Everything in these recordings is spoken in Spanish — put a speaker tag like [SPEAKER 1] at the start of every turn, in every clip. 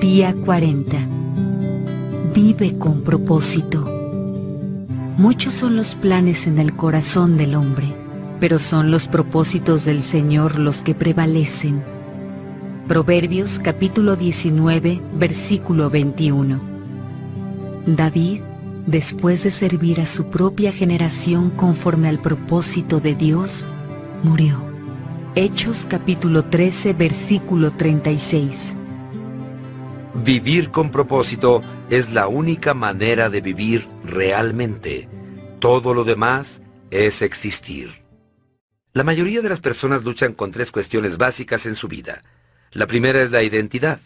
[SPEAKER 1] Día 40. Vive con propósito. Muchos son los planes en el corazón del hombre, pero son los propósitos del Señor los que prevalecen. Proverbios capítulo 19, versículo 21. David, después de servir a su propia generación conforme al propósito de Dios, murió. Hechos capítulo 13, versículo 36.
[SPEAKER 2] Vivir con propósito es la única manera de vivir realmente. Todo lo demás es existir. La mayoría de las personas luchan con tres cuestiones básicas en su vida. La primera es la identidad.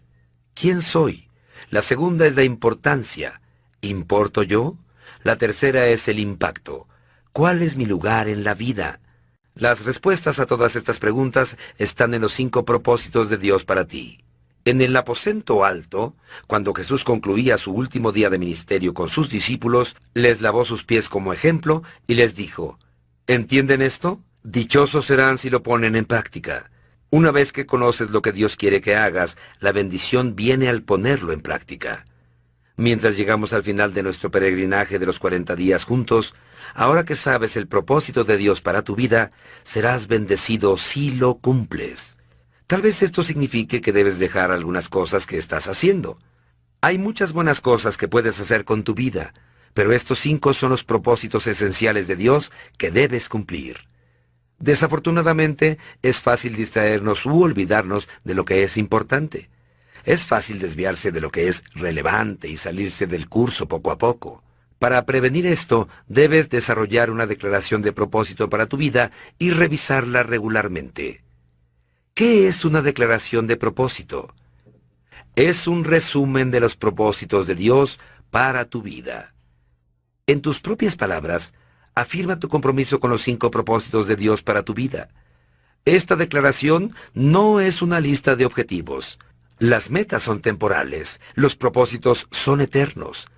[SPEAKER 2] ¿Quién soy? La segunda es la importancia. ¿Importo yo? La tercera es el impacto. ¿Cuál es mi lugar en la vida? Las respuestas a todas estas preguntas están en los 5 propósitos de Dios para ti. En el aposento alto, cuando Jesús concluía su último día de ministerio con sus discípulos, les lavó sus pies como ejemplo y les dijo: ¿entienden esto? Dichosos serán si lo ponen en práctica. Una vez que conoces lo que Dios quiere que hagas, la bendición viene al ponerlo en práctica. Mientras llegamos al final de nuestro peregrinaje de los 40 días juntos, ahora que sabes el propósito de Dios para tu vida, serás bendecido si lo cumples. Tal vez esto signifique que debes dejar algunas cosas que estás haciendo. Hay muchas buenas cosas que puedes hacer con tu vida, pero estos 5 son los propósitos esenciales de Dios que debes cumplir. Desafortunadamente, es fácil distraernos u olvidarnos de lo que es importante. Es fácil desviarse de lo que es relevante y salirse del curso poco a poco. Para prevenir esto, debes desarrollar una declaración de propósito para tu vida y revisarla regularmente. ¿Qué es una declaración de propósito? Es un resumen de los propósitos de Dios para tu vida. En tus propias palabras, afirma tu compromiso con los 5 propósitos de Dios para tu vida. Esta declaración no es una lista de objetivos. Las metas son temporales, los propósitos son eternos.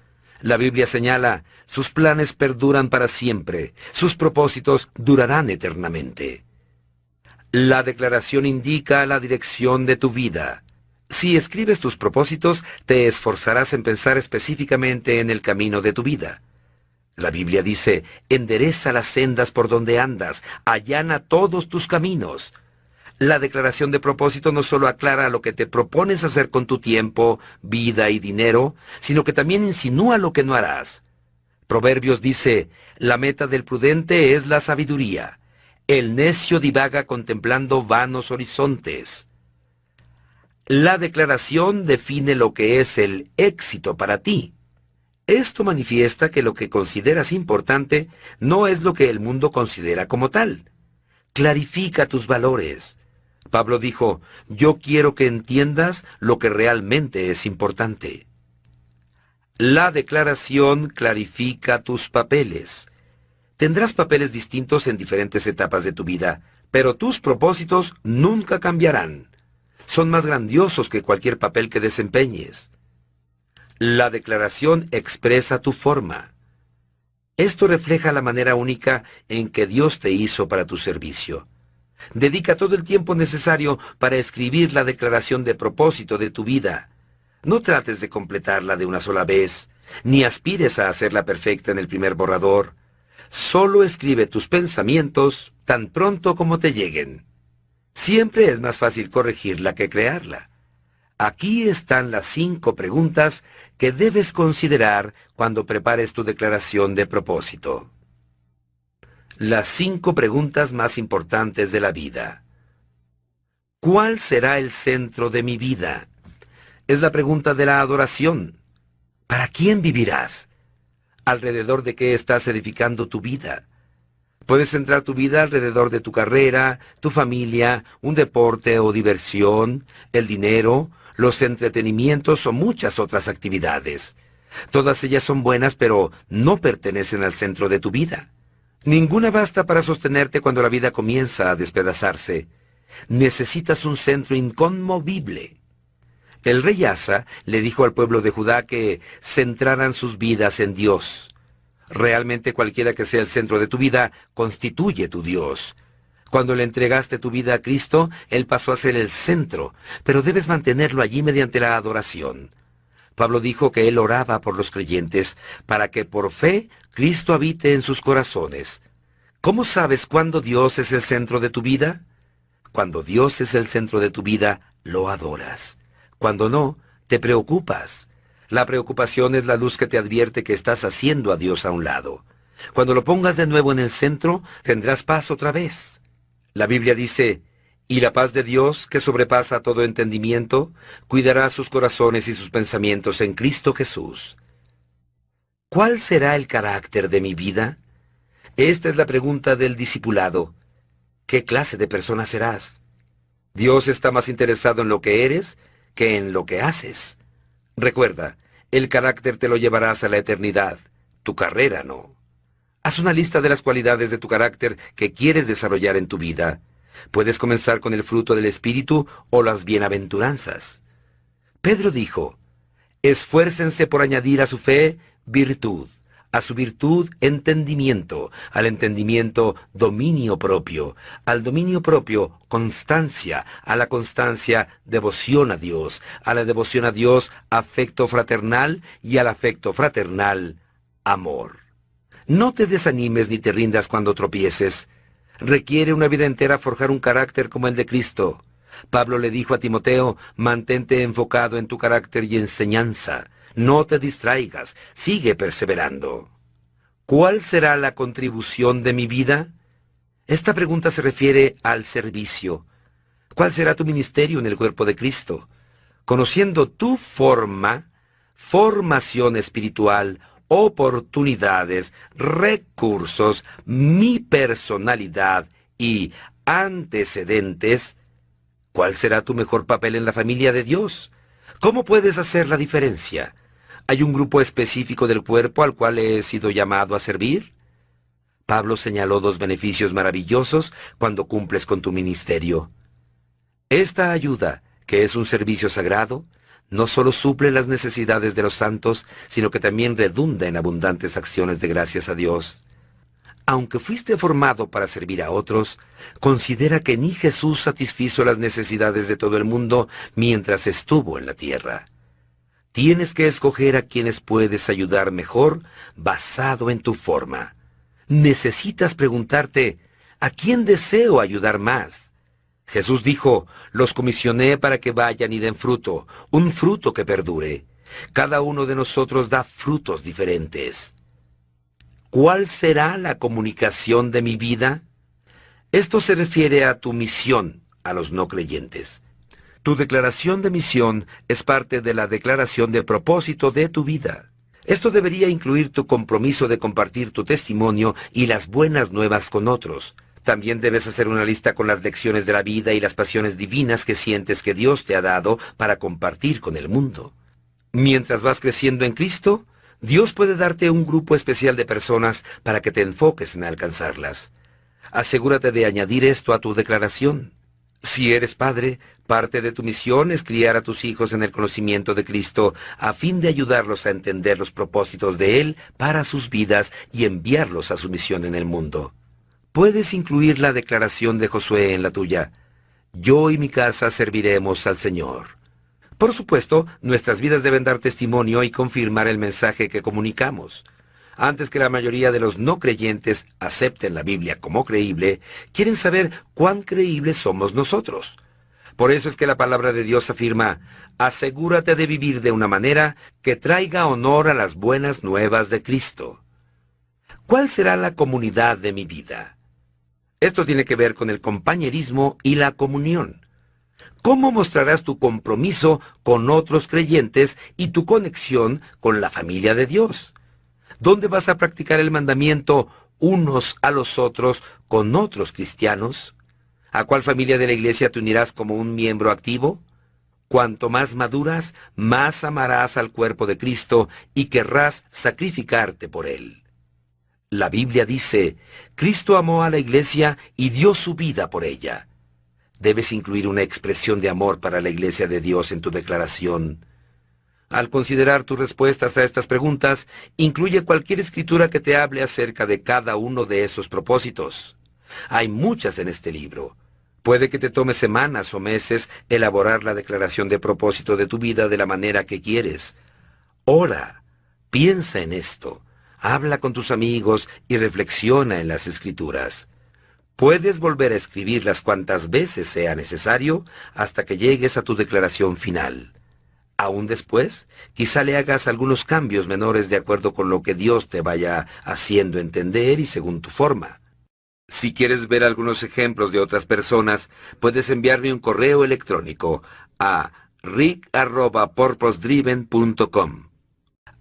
[SPEAKER 2] La Biblia señala: sus planes perduran para siempre, sus propósitos durarán eternamente. La declaración indica la dirección de tu vida. Si escribes tus propósitos, te esforzarás en pensar específicamente en el camino de tu vida. La Biblia dice: endereza las sendas por donde andas, allana todos tus caminos. La declaración de propósito no solo aclara lo que te propones hacer con tu tiempo, vida y dinero, sino que también insinúa lo que no harás. Proverbios dice: la meta del prudente es la sabiduría. El necio divaga contemplando vanos horizontes. La declaración define lo que es el éxito para ti. Esto manifiesta que lo que consideras importante no es lo que el mundo considera como tal. Clarifica tus valores. Pablo dijo: yo quiero que entiendas lo que realmente es importante. La declaración clarifica tus papeles. Tendrás papeles distintos en diferentes etapas de tu vida, pero tus propósitos nunca cambiarán. Son más grandiosos que cualquier papel que desempeñes. La declaración expresa tu forma. Esto refleja la manera única en que Dios te hizo para tu servicio. Dedica todo el tiempo necesario para escribir la declaración de propósito de tu vida. No trates de completarla de una sola vez, ni aspires a hacerla perfecta en el primer borrador. Solo escribe tus pensamientos tan pronto como te lleguen. Siempre es más fácil corregirla que crearla. Aquí están las 5 preguntas que debes considerar cuando prepares tu declaración de propósito. Las 5 preguntas más importantes de la vida. ¿Cuál será el centro de mi vida? Es la pregunta de la adoración. ¿Para quién vivirás? ¿Alrededor de qué estás edificando tu vida? Puedes centrar tu vida alrededor de tu carrera, tu familia, un deporte o diversión, el dinero, los entretenimientos o muchas otras actividades. Todas ellas son buenas, pero no pertenecen al centro de tu vida. Ninguna basta para sostenerte cuando la vida comienza a despedazarse. Necesitas un centro inconmovible. El rey Asa le dijo al pueblo de Judá que centraran sus vidas en Dios. Realmente cualquiera que sea el centro de tu vida constituye tu Dios. Cuando le entregaste tu vida a Cristo, Él pasó a ser el centro, pero debes mantenerlo allí mediante la adoración. Pablo dijo que él oraba por los creyentes para que por fe Cristo habite en sus corazones. ¿Cómo sabes cuándo Dios es el centro de tu vida? Cuando Dios es el centro de tu vida, lo adoras. Cuando no, te preocupas. La preocupación es la luz que te advierte que estás haciendo a Dios a un lado. Cuando lo pongas de nuevo en el centro, tendrás paz otra vez. La Biblia dice, y la paz de Dios, que sobrepasa todo entendimiento, cuidará sus corazones y sus pensamientos en Cristo Jesús. ¿Cuál será el carácter de mi vida? Esta es la pregunta del discipulado. ¿Qué clase de persona serás? Dios está más interesado en lo que eres que en lo que haces. Recuerda, el carácter te lo llevarás a la eternidad, tu carrera no. Haz una lista de las cualidades de tu carácter que quieres desarrollar en tu vida. Puedes comenzar con el fruto del Espíritu o las bienaventuranzas. Pedro dijo, esfuércense por añadir a su fe virtud, a su virtud entendimiento, al entendimiento dominio propio, al dominio propio constancia, a la constancia devoción a Dios, a la devoción a Dios afecto fraternal y al afecto fraternal amor. No te desanimes ni te rindas cuando tropieces. Requiere una vida entera forjar un carácter como el de Cristo. Pablo le dijo a Timoteo, mantente enfocado en tu carácter y enseñanza. No te distraigas, sigue perseverando. ¿Cuál será la contribución de mi vida? Esta pregunta se refiere al servicio. ¿Cuál será tu ministerio en el cuerpo de Cristo? Conociendo tu formación espiritual, oportunidades, recursos, mi personalidad y antecedentes, ¿cuál será tu mejor papel en la familia de Dios? ¿Cómo puedes hacer la diferencia? ¿Hay un grupo específico del cuerpo al cual he sido llamado a servir? Pablo señaló dos beneficios maravillosos cuando cumples con tu ministerio. Esta ayuda, que es un servicio sagrado, no solo suple las necesidades de los santos, sino que también redunda en abundantes acciones de gracias a Dios. Aunque fuiste formado para servir a otros, considera que ni Jesús satisfizo las necesidades de todo el mundo mientras estuvo en la tierra. Tienes que escoger a quienes puedes ayudar mejor basado en tu forma. Necesitas preguntarte, ¿a quién deseo ayudar más? Jesús dijo, los comisioné para que vayan y den fruto, un fruto que perdure. Cada uno de nosotros da frutos diferentes. ¿Cuál será la comunicación de mi vida? Esto se refiere a tu misión a los no creyentes. Tu declaración de misión es parte de la declaración de propósito de tu vida. Esto debería incluir tu compromiso de compartir tu testimonio y las buenas nuevas con otros. También debes hacer una lista con las lecciones de la vida y las pasiones divinas que sientes que Dios te ha dado para compartir con el mundo. Mientras vas creciendo en Cristo, Dios puede darte un grupo especial de personas para que te enfoques en alcanzarlas. Asegúrate de añadir esto a tu declaración. Si eres padre, parte de tu misión es criar a tus hijos en el conocimiento de Cristo a fin de ayudarlos a entender los propósitos de Él para sus vidas y enviarlos a su misión en el mundo. Puedes incluir la declaración de Josué en la tuya. Yo y mi casa serviremos al Señor. Por supuesto, nuestras vidas deben dar testimonio y confirmar el mensaje que comunicamos. Antes que la mayoría de los no creyentes acepten la Biblia como creíble, quieren saber cuán creíbles somos nosotros. Por eso es que la palabra de Dios afirma, asegúrate de vivir de una manera que traiga honor a las buenas nuevas de Cristo. ¿Cuál será la comunidad de mi vida? Esto tiene que ver con el compañerismo y la comunión. ¿Cómo mostrarás tu compromiso con otros creyentes y tu conexión con la familia de Dios? ¿Dónde vas a practicar el mandamiento unos a los otros con otros cristianos? ¿A cuál familia de la iglesia te unirás como un miembro activo? Cuanto más maduras, más amarás al cuerpo de Cristo y querrás sacrificarte por él. La Biblia dice, Cristo amó a la iglesia y dio su vida por ella. Debes incluir una expresión de amor para la iglesia de Dios en tu declaración. Al considerar tus respuestas a estas preguntas, incluye cualquier escritura que te hable acerca de cada uno de esos propósitos. Hay muchas en este libro. Puede que te tome semanas o meses elaborar la declaración de propósito de tu vida de la manera que quieres. Ora, piensa en esto, habla con tus amigos y reflexiona en las Escrituras. Puedes volver a escribirlas cuantas veces sea necesario hasta que llegues a tu declaración final. Aún después, quizá le hagas algunos cambios menores de acuerdo con lo que Dios te vaya haciendo entender y según tu forma. Si quieres ver algunos ejemplos de otras personas, puedes enviarme un correo electrónico a rick@purposedriven.com.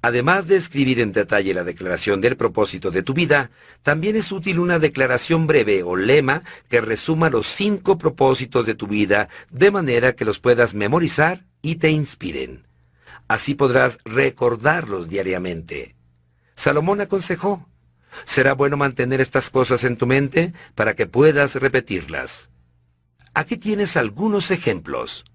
[SPEAKER 2] Además de escribir en detalle la declaración del propósito de tu vida, también es útil una declaración breve o lema que resuma los 5 propósitos de tu vida de manera que los puedas memorizar y te inspiren. Así podrás recordarlos diariamente. Salomón aconsejó: será bueno mantener estas cosas en tu mente para que puedas repetirlas. Aquí tienes algunos ejemplos.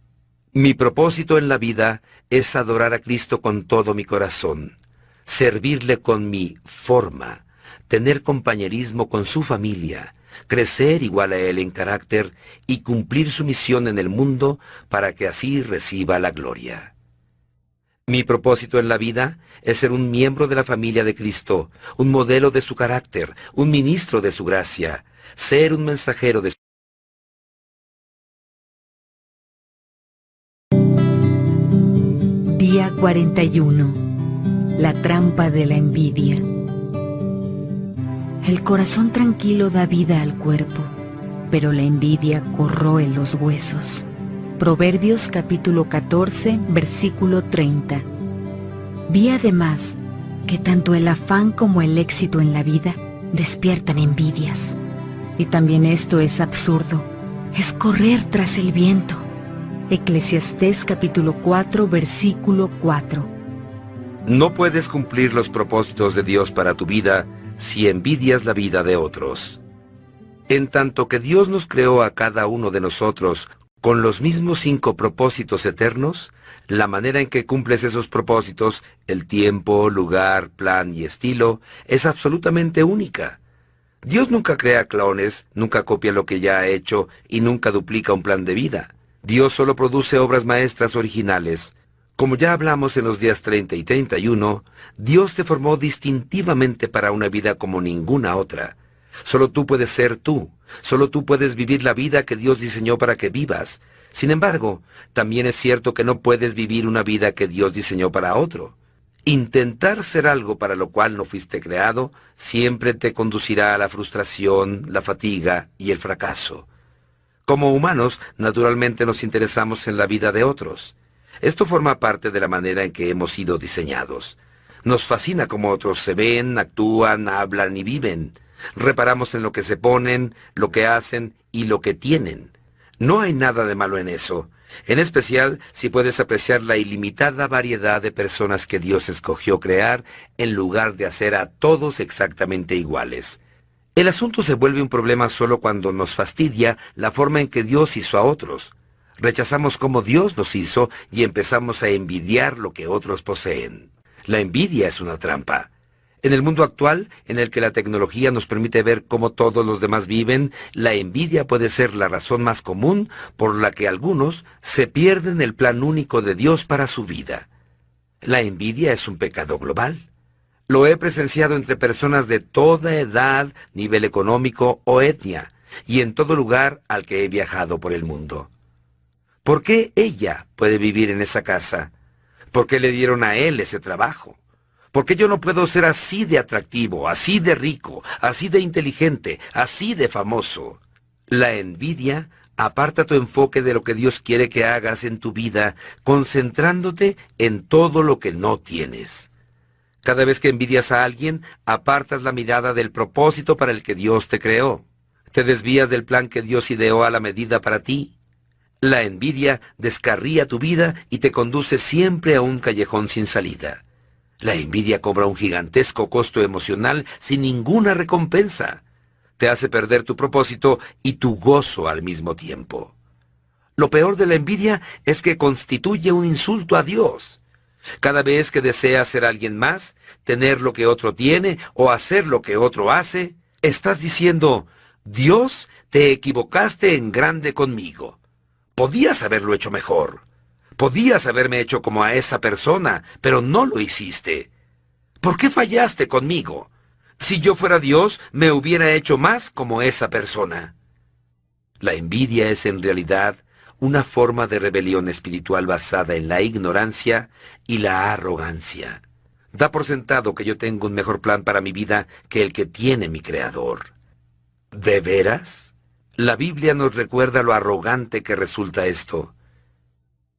[SPEAKER 2] Mi propósito en la vida es adorar a Cristo con todo mi corazón, servirle con mi forma, tener compañerismo con su familia, crecer igual a Él en carácter y cumplir su misión en el mundo para que así reciba la gloria. Mi propósito en la vida es ser un miembro de la familia de Cristo, un modelo de su carácter, un ministro de su gracia, ser un mensajero de su...
[SPEAKER 1] Día 41. La trampa de la envidia. El corazón tranquilo da vida al cuerpo, pero la envidia corroe los huesos. Proverbios capítulo 14, versículo 30. Vi además que tanto el afán como el éxito en la vida despiertan envidias. Y también esto es absurdo, es correr tras el viento. Eclesiastés capítulo 4, versículo 4.
[SPEAKER 2] No puedes cumplir los propósitos de Dios para tu vida si envidias la vida de otros. En tanto que Dios nos creó a cada uno de nosotros con los mismos 5 propósitos eternos, la manera en que cumples esos propósitos, el tiempo, lugar, plan y estilo, es absolutamente única. Dios nunca crea clones, nunca copia lo que ya ha hecho y nunca duplica un plan de vida. Dios solo produce obras maestras originales. Como ya hablamos en los días 30 y 31, Dios te formó distintivamente para una vida como ninguna otra. Solo tú puedes ser tú. Solo tú puedes vivir la vida que Dios diseñó para que vivas. Sin embargo, también es cierto que no puedes vivir una vida que Dios diseñó para otro. Intentar ser algo para lo cual no fuiste creado siempre te conducirá a la frustración, la fatiga y el fracaso. Como humanos, naturalmente nos interesamos en la vida de otros. Esto forma parte de la manera en que hemos sido diseñados. Nos fascina cómo otros se ven, actúan, hablan y viven. Reparamos en lo que se ponen, lo que hacen y lo que tienen. No hay nada de malo en eso, en especial si puedes apreciar la ilimitada variedad de personas que Dios escogió crear en lugar de hacer a todos exactamente iguales. El asunto se vuelve un problema solo cuando nos fastidia la forma en que Dios hizo a otros. Rechazamos cómo Dios nos hizo y empezamos a envidiar lo que otros poseen. La envidia es una trampa. En el mundo actual, en el que la tecnología nos permite ver cómo todos los demás viven, la envidia puede ser la razón más común por la que algunos se pierden el plan único de Dios para su vida. La envidia es un pecado global. Lo he presenciado entre personas de toda edad, nivel económico o etnia, y en todo lugar al que he viajado por el mundo. ¿Por qué ella puede vivir en esa casa? ¿Por qué le dieron a él ese trabajo? ¿Por qué yo no puedo ser así de atractivo, así de rico, así de inteligente, así de famoso? La envidia aparta tu enfoque de lo que Dios quiere que hagas en tu vida, concentrándote en todo lo que no tienes. Cada vez que envidias a alguien, apartas la mirada del propósito para el que Dios te creó. Te desvías del plan que Dios ideó a la medida para ti. La envidia descarría tu vida y te conduce siempre a un callejón sin salida. La envidia cobra un gigantesco costo emocional sin ninguna recompensa. Te hace perder tu propósito y tu gozo al mismo tiempo. Lo peor de la envidia es que constituye un insulto a Dios. Cada vez que deseas ser alguien más, tener lo que otro tiene o hacer lo que otro hace, estás diciendo: Dios, te equivocaste en grande conmigo. Podías haberlo hecho mejor. Podías haberme hecho como a esa persona, pero no lo hiciste. ¿Por qué fallaste conmigo? Si yo fuera Dios, me hubiera hecho más como esa persona. La envidia es en realidad una forma de rebelión espiritual basada en la ignorancia y la arrogancia. Da por sentado que yo tengo un mejor plan para mi vida que el que tiene mi Creador. ¿De veras? La Biblia nos recuerda lo arrogante que resulta esto.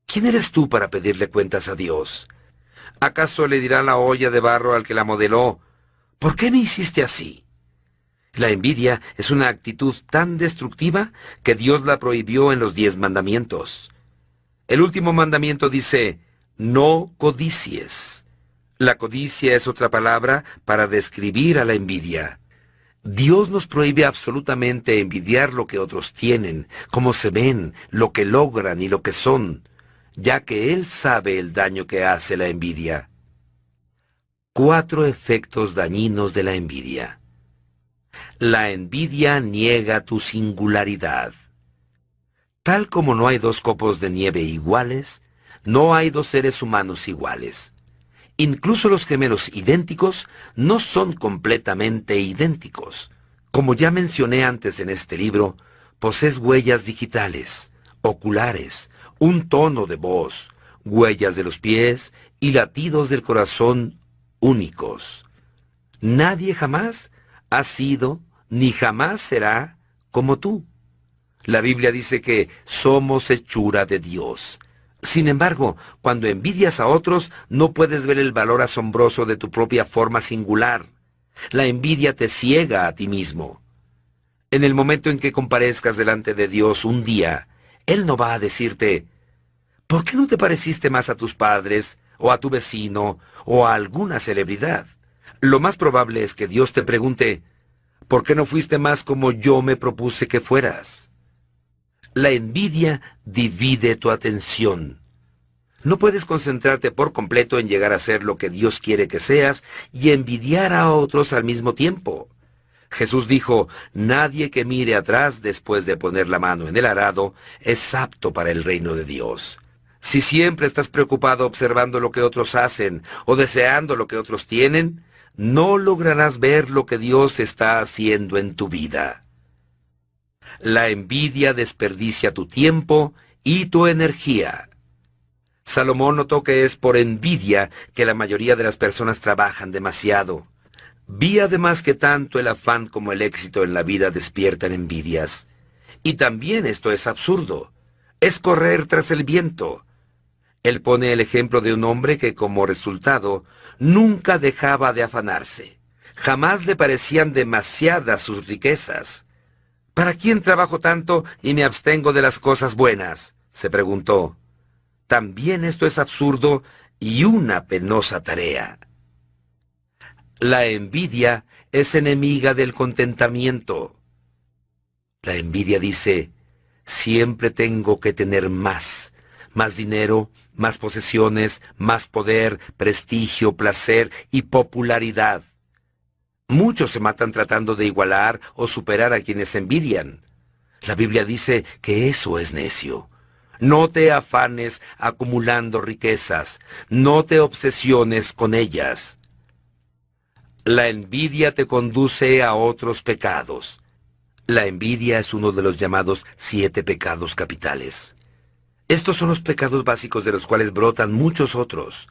[SPEAKER 2] ¿Quién eres tú para pedirle cuentas a Dios? ¿Acaso le dirá la olla de barro al que la modeló: ¿por qué me hiciste así? La envidia es una actitud tan destructiva que Dios la prohibió en los 10 mandamientos. El último mandamiento dice: no codicies. La codicia es otra palabra para describir a la envidia. Dios nos prohíbe absolutamente envidiar lo que otros tienen, cómo se ven, lo que logran y lo que son, ya que Él sabe el daño que hace la envidia. 4 efectos dañinos de la envidia. La envidia niega tu singularidad. Tal como no hay 2 copos de nieve iguales, no hay 2 seres humanos iguales. Incluso los gemelos idénticos no son completamente idénticos. Como ya mencioné antes en este libro, posees huellas digitales, oculares, un tono de voz, huellas de los pies y latidos del corazón únicos. Nadie jamás ha sido ni jamás será como tú. La Biblia dice que somos hechura de Dios. Sin embargo, cuando envidias a otros, no puedes ver el valor asombroso de tu propia forma singular. La envidia te ciega a ti mismo. En el momento en que comparezcas delante de Dios un día, Él no va a decirte: ¿por qué no te pareciste más a tus padres, o a tu vecino, o a alguna celebridad? Lo más probable es que Dios te pregunte: ¿por qué no fuiste más como yo me propuse que fueras? La envidia divide tu atención. No puedes concentrarte por completo en llegar a ser lo que Dios quiere que seas y envidiar a otros al mismo tiempo. Jesús dijo: nadie que mire atrás después de poner la mano en el arado es apto para el reino de Dios. Si siempre estás preocupado observando lo que otros hacen o deseando lo que otros tienen, no lograrás ver lo que Dios está haciendo en tu vida. La envidia desperdicia tu tiempo y tu energía. Salomón notó que es por envidia que la mayoría de las personas trabajan demasiado. Vi además que tanto el afán como el éxito en la vida despiertan envidias. Y también esto es absurdo. Es correr tras el viento. Él pone el ejemplo de un hombre que como resultado nunca dejaba de afanarse. Jamás le parecían demasiadas sus riquezas. ¿Para quién trabajo tanto y me abstengo de las cosas buenas?, se preguntó. También esto es absurdo y una penosa tarea. La envidia es enemiga del contentamiento. La envidia dice: siempre tengo que tener más dinero, más posesiones, más poder, prestigio, placer y popularidad. Muchos se matan tratando de igualar o superar a quienes envidian. La Biblia dice que eso es necio. No te afanes acumulando riquezas, no te obsesiones con ellas. La envidia te conduce a otros pecados. La envidia es uno de los llamados 7 pecados capitales. Estos son los pecados básicos de los cuales brotan muchos otros.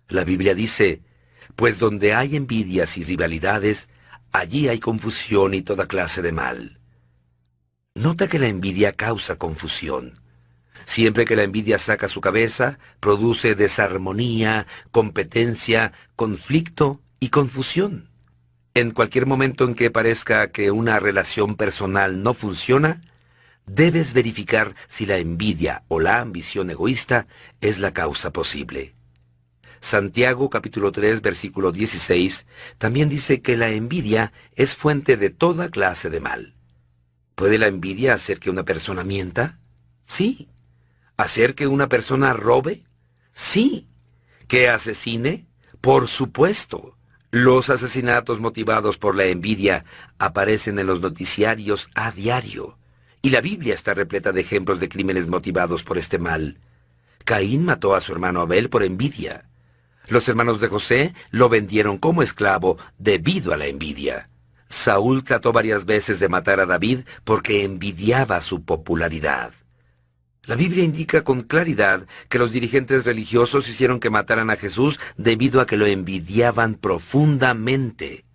[SPEAKER 2] La Biblia dice: pues donde hay envidias y rivalidades, allí hay confusión y toda clase de mal. Nota que la envidia causa confusión. Siempre que la envidia saca su cabeza, produce desarmonía, competencia, conflicto y confusión. En cualquier momento en que parezca que una relación personal no funciona, debes verificar si la envidia o la ambición egoísta es la causa posible. Santiago capítulo 3 versículo 16 también dice que la envidia es fuente de toda clase de mal. ¿Puede la envidia hacer que una persona mienta? Sí. ¿Hacer que una persona robe? Sí. ¿Que asesine? Por supuesto. Los asesinatos motivados por la envidia aparecen en los noticiarios a diario, y la Biblia está repleta de ejemplos de crímenes motivados por este mal. Caín mató a su hermano Abel por envidia. Los hermanos de José lo vendieron como esclavo debido a la envidia. Saúl trató varias veces de matar a David porque envidiaba su popularidad. La Biblia indica con claridad que los dirigentes religiosos hicieron que mataran a Jesús debido a que lo envidiaban profundamente.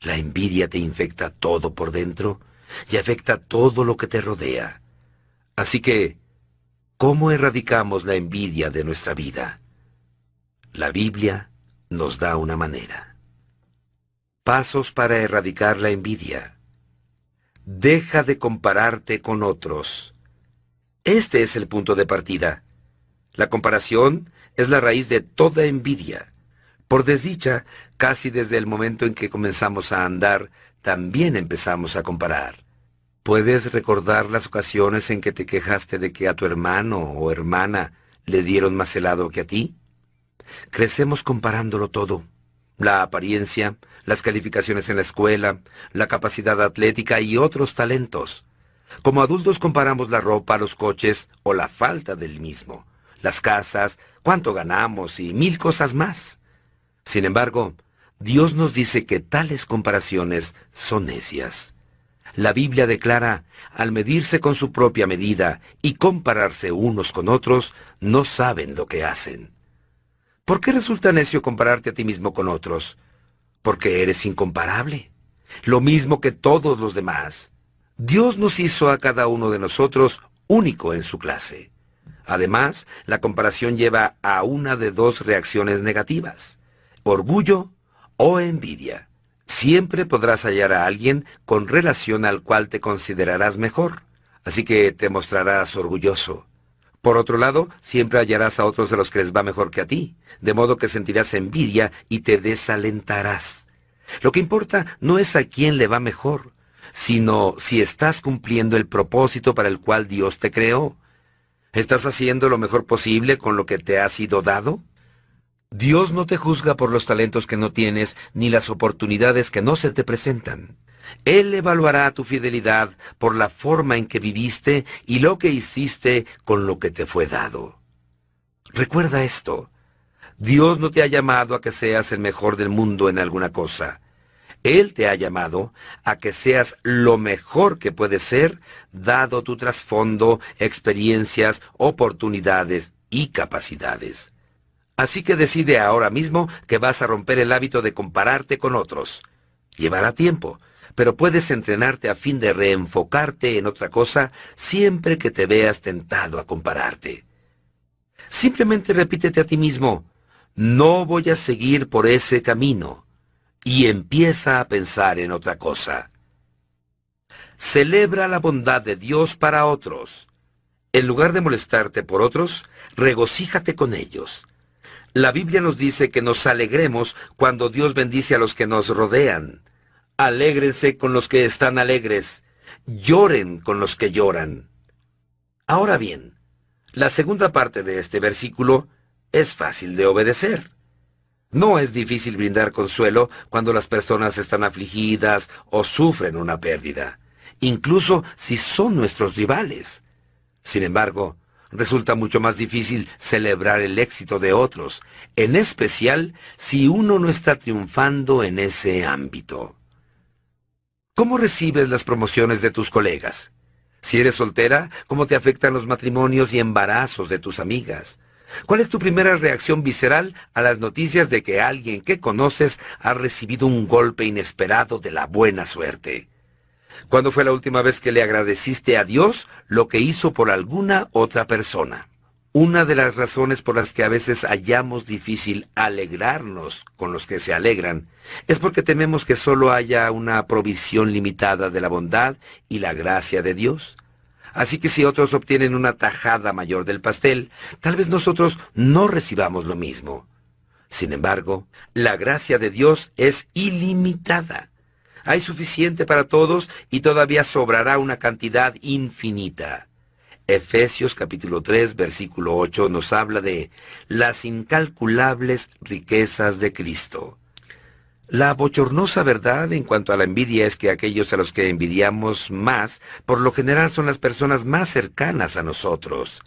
[SPEAKER 2] La envidia te infecta todo por dentro y afecta todo lo que te rodea. Así que, ¿cómo erradicamos la envidia de nuestra vida? La Biblia nos da una manera. Pasos para erradicar la envidia. Deja de compararte con otros. Este es el punto de partida. La comparación es la raíz de toda envidia. Por desdicha, casi desde el momento en que comenzamos a andar, también empezamos a comparar. ¿Puedes recordar las ocasiones en que te quejaste de que a tu hermano o hermana le dieron más helado que a ti? Crecemos comparándolo todo. La apariencia, las calificaciones en la escuela, la capacidad atlética y otros talentos. Como adultos comparamos la ropa, los coches o la falta del mismo, las casas, cuánto ganamos y mil cosas más. Sin embargo, Dios nos dice que tales comparaciones son necias. La Biblia declara, al medirse con su propia medida y compararse unos con otros, no saben lo que hacen. ¿Por qué resulta necio compararte a ti mismo con otros? Porque eres incomparable, lo mismo que todos los demás. Dios nos hizo a cada uno de nosotros único en su clase. Además, la comparación lleva a una de dos reacciones negativas: orgullo o envidia. Siempre podrás hallar a alguien con relación al cual te considerarás mejor, así que te mostrarás orgulloso. Por otro lado, siempre hallarás a otros de los que les va mejor que a ti, de modo que sentirás envidia y te desalentarás. Lo que importa no es a quién le va mejor, sino si estás cumpliendo el propósito para el cual Dios te creó. ¿Estás haciendo lo mejor posible con lo que te ha sido dado? Dios no te juzga por los talentos que no tienes ni las oportunidades que no se te presentan. Él evaluará tu fidelidad por la forma en que viviste y lo que hiciste con lo que te fue dado. Recuerda esto: Dios no te ha llamado a que seas el mejor del mundo en alguna cosa. Él te ha llamado a que seas lo mejor que puedes ser, dado tu trasfondo, experiencias, oportunidades y capacidades. Así que decide ahora mismo que vas a romper el hábito de compararte con otros. Llevará tiempo, pero puedes entrenarte a fin de reenfocarte en otra cosa siempre que te veas tentado a compararte. Simplemente repítete a ti mismo: no voy a seguir por ese camino. Y empieza a pensar en otra cosa. Celebra la bondad de Dios para otros. En lugar de molestarte por otros, regocíjate con ellos. La Biblia nos dice que nos alegremos cuando Dios bendice a los que nos rodean. Alégrense con los que están alegres. Lloren con los que lloran. Ahora bien, la segunda parte de este versículo es fácil de obedecer. No es difícil brindar consuelo cuando las personas están afligidas o sufren una pérdida, incluso si son nuestros rivales. Sin embargo, resulta mucho más difícil celebrar el éxito de otros, en especial si uno no está triunfando en ese ámbito. ¿Cómo recibes las promociones de tus colegas? Si eres soltera, ¿cómo te afectan los matrimonios y embarazos de tus amigas? ¿Cuál es tu primera reacción visceral a las noticias de que alguien que conoces ha recibido un golpe inesperado de la buena suerte? ¿Cuándo fue la última vez que le agradeciste a Dios lo que hizo por alguna otra persona? Una de las razones por las que a veces hallamos difícil alegrarnos con los que se alegran es porque tememos que solo haya una provisión limitada de la bondad y la gracia de Dios. Así que si otros obtienen una tajada mayor del pastel, tal vez nosotros no recibamos lo mismo. Sin embargo, la gracia de Dios es ilimitada. Hay suficiente para todos y todavía sobrará una cantidad infinita. Efesios capítulo 3, versículo 8 nos habla de las incalculables riquezas de Cristo. La bochornosa verdad en cuanto a la envidia es que aquellos a los que envidiamos más, por lo general son las personas más cercanas a nosotros.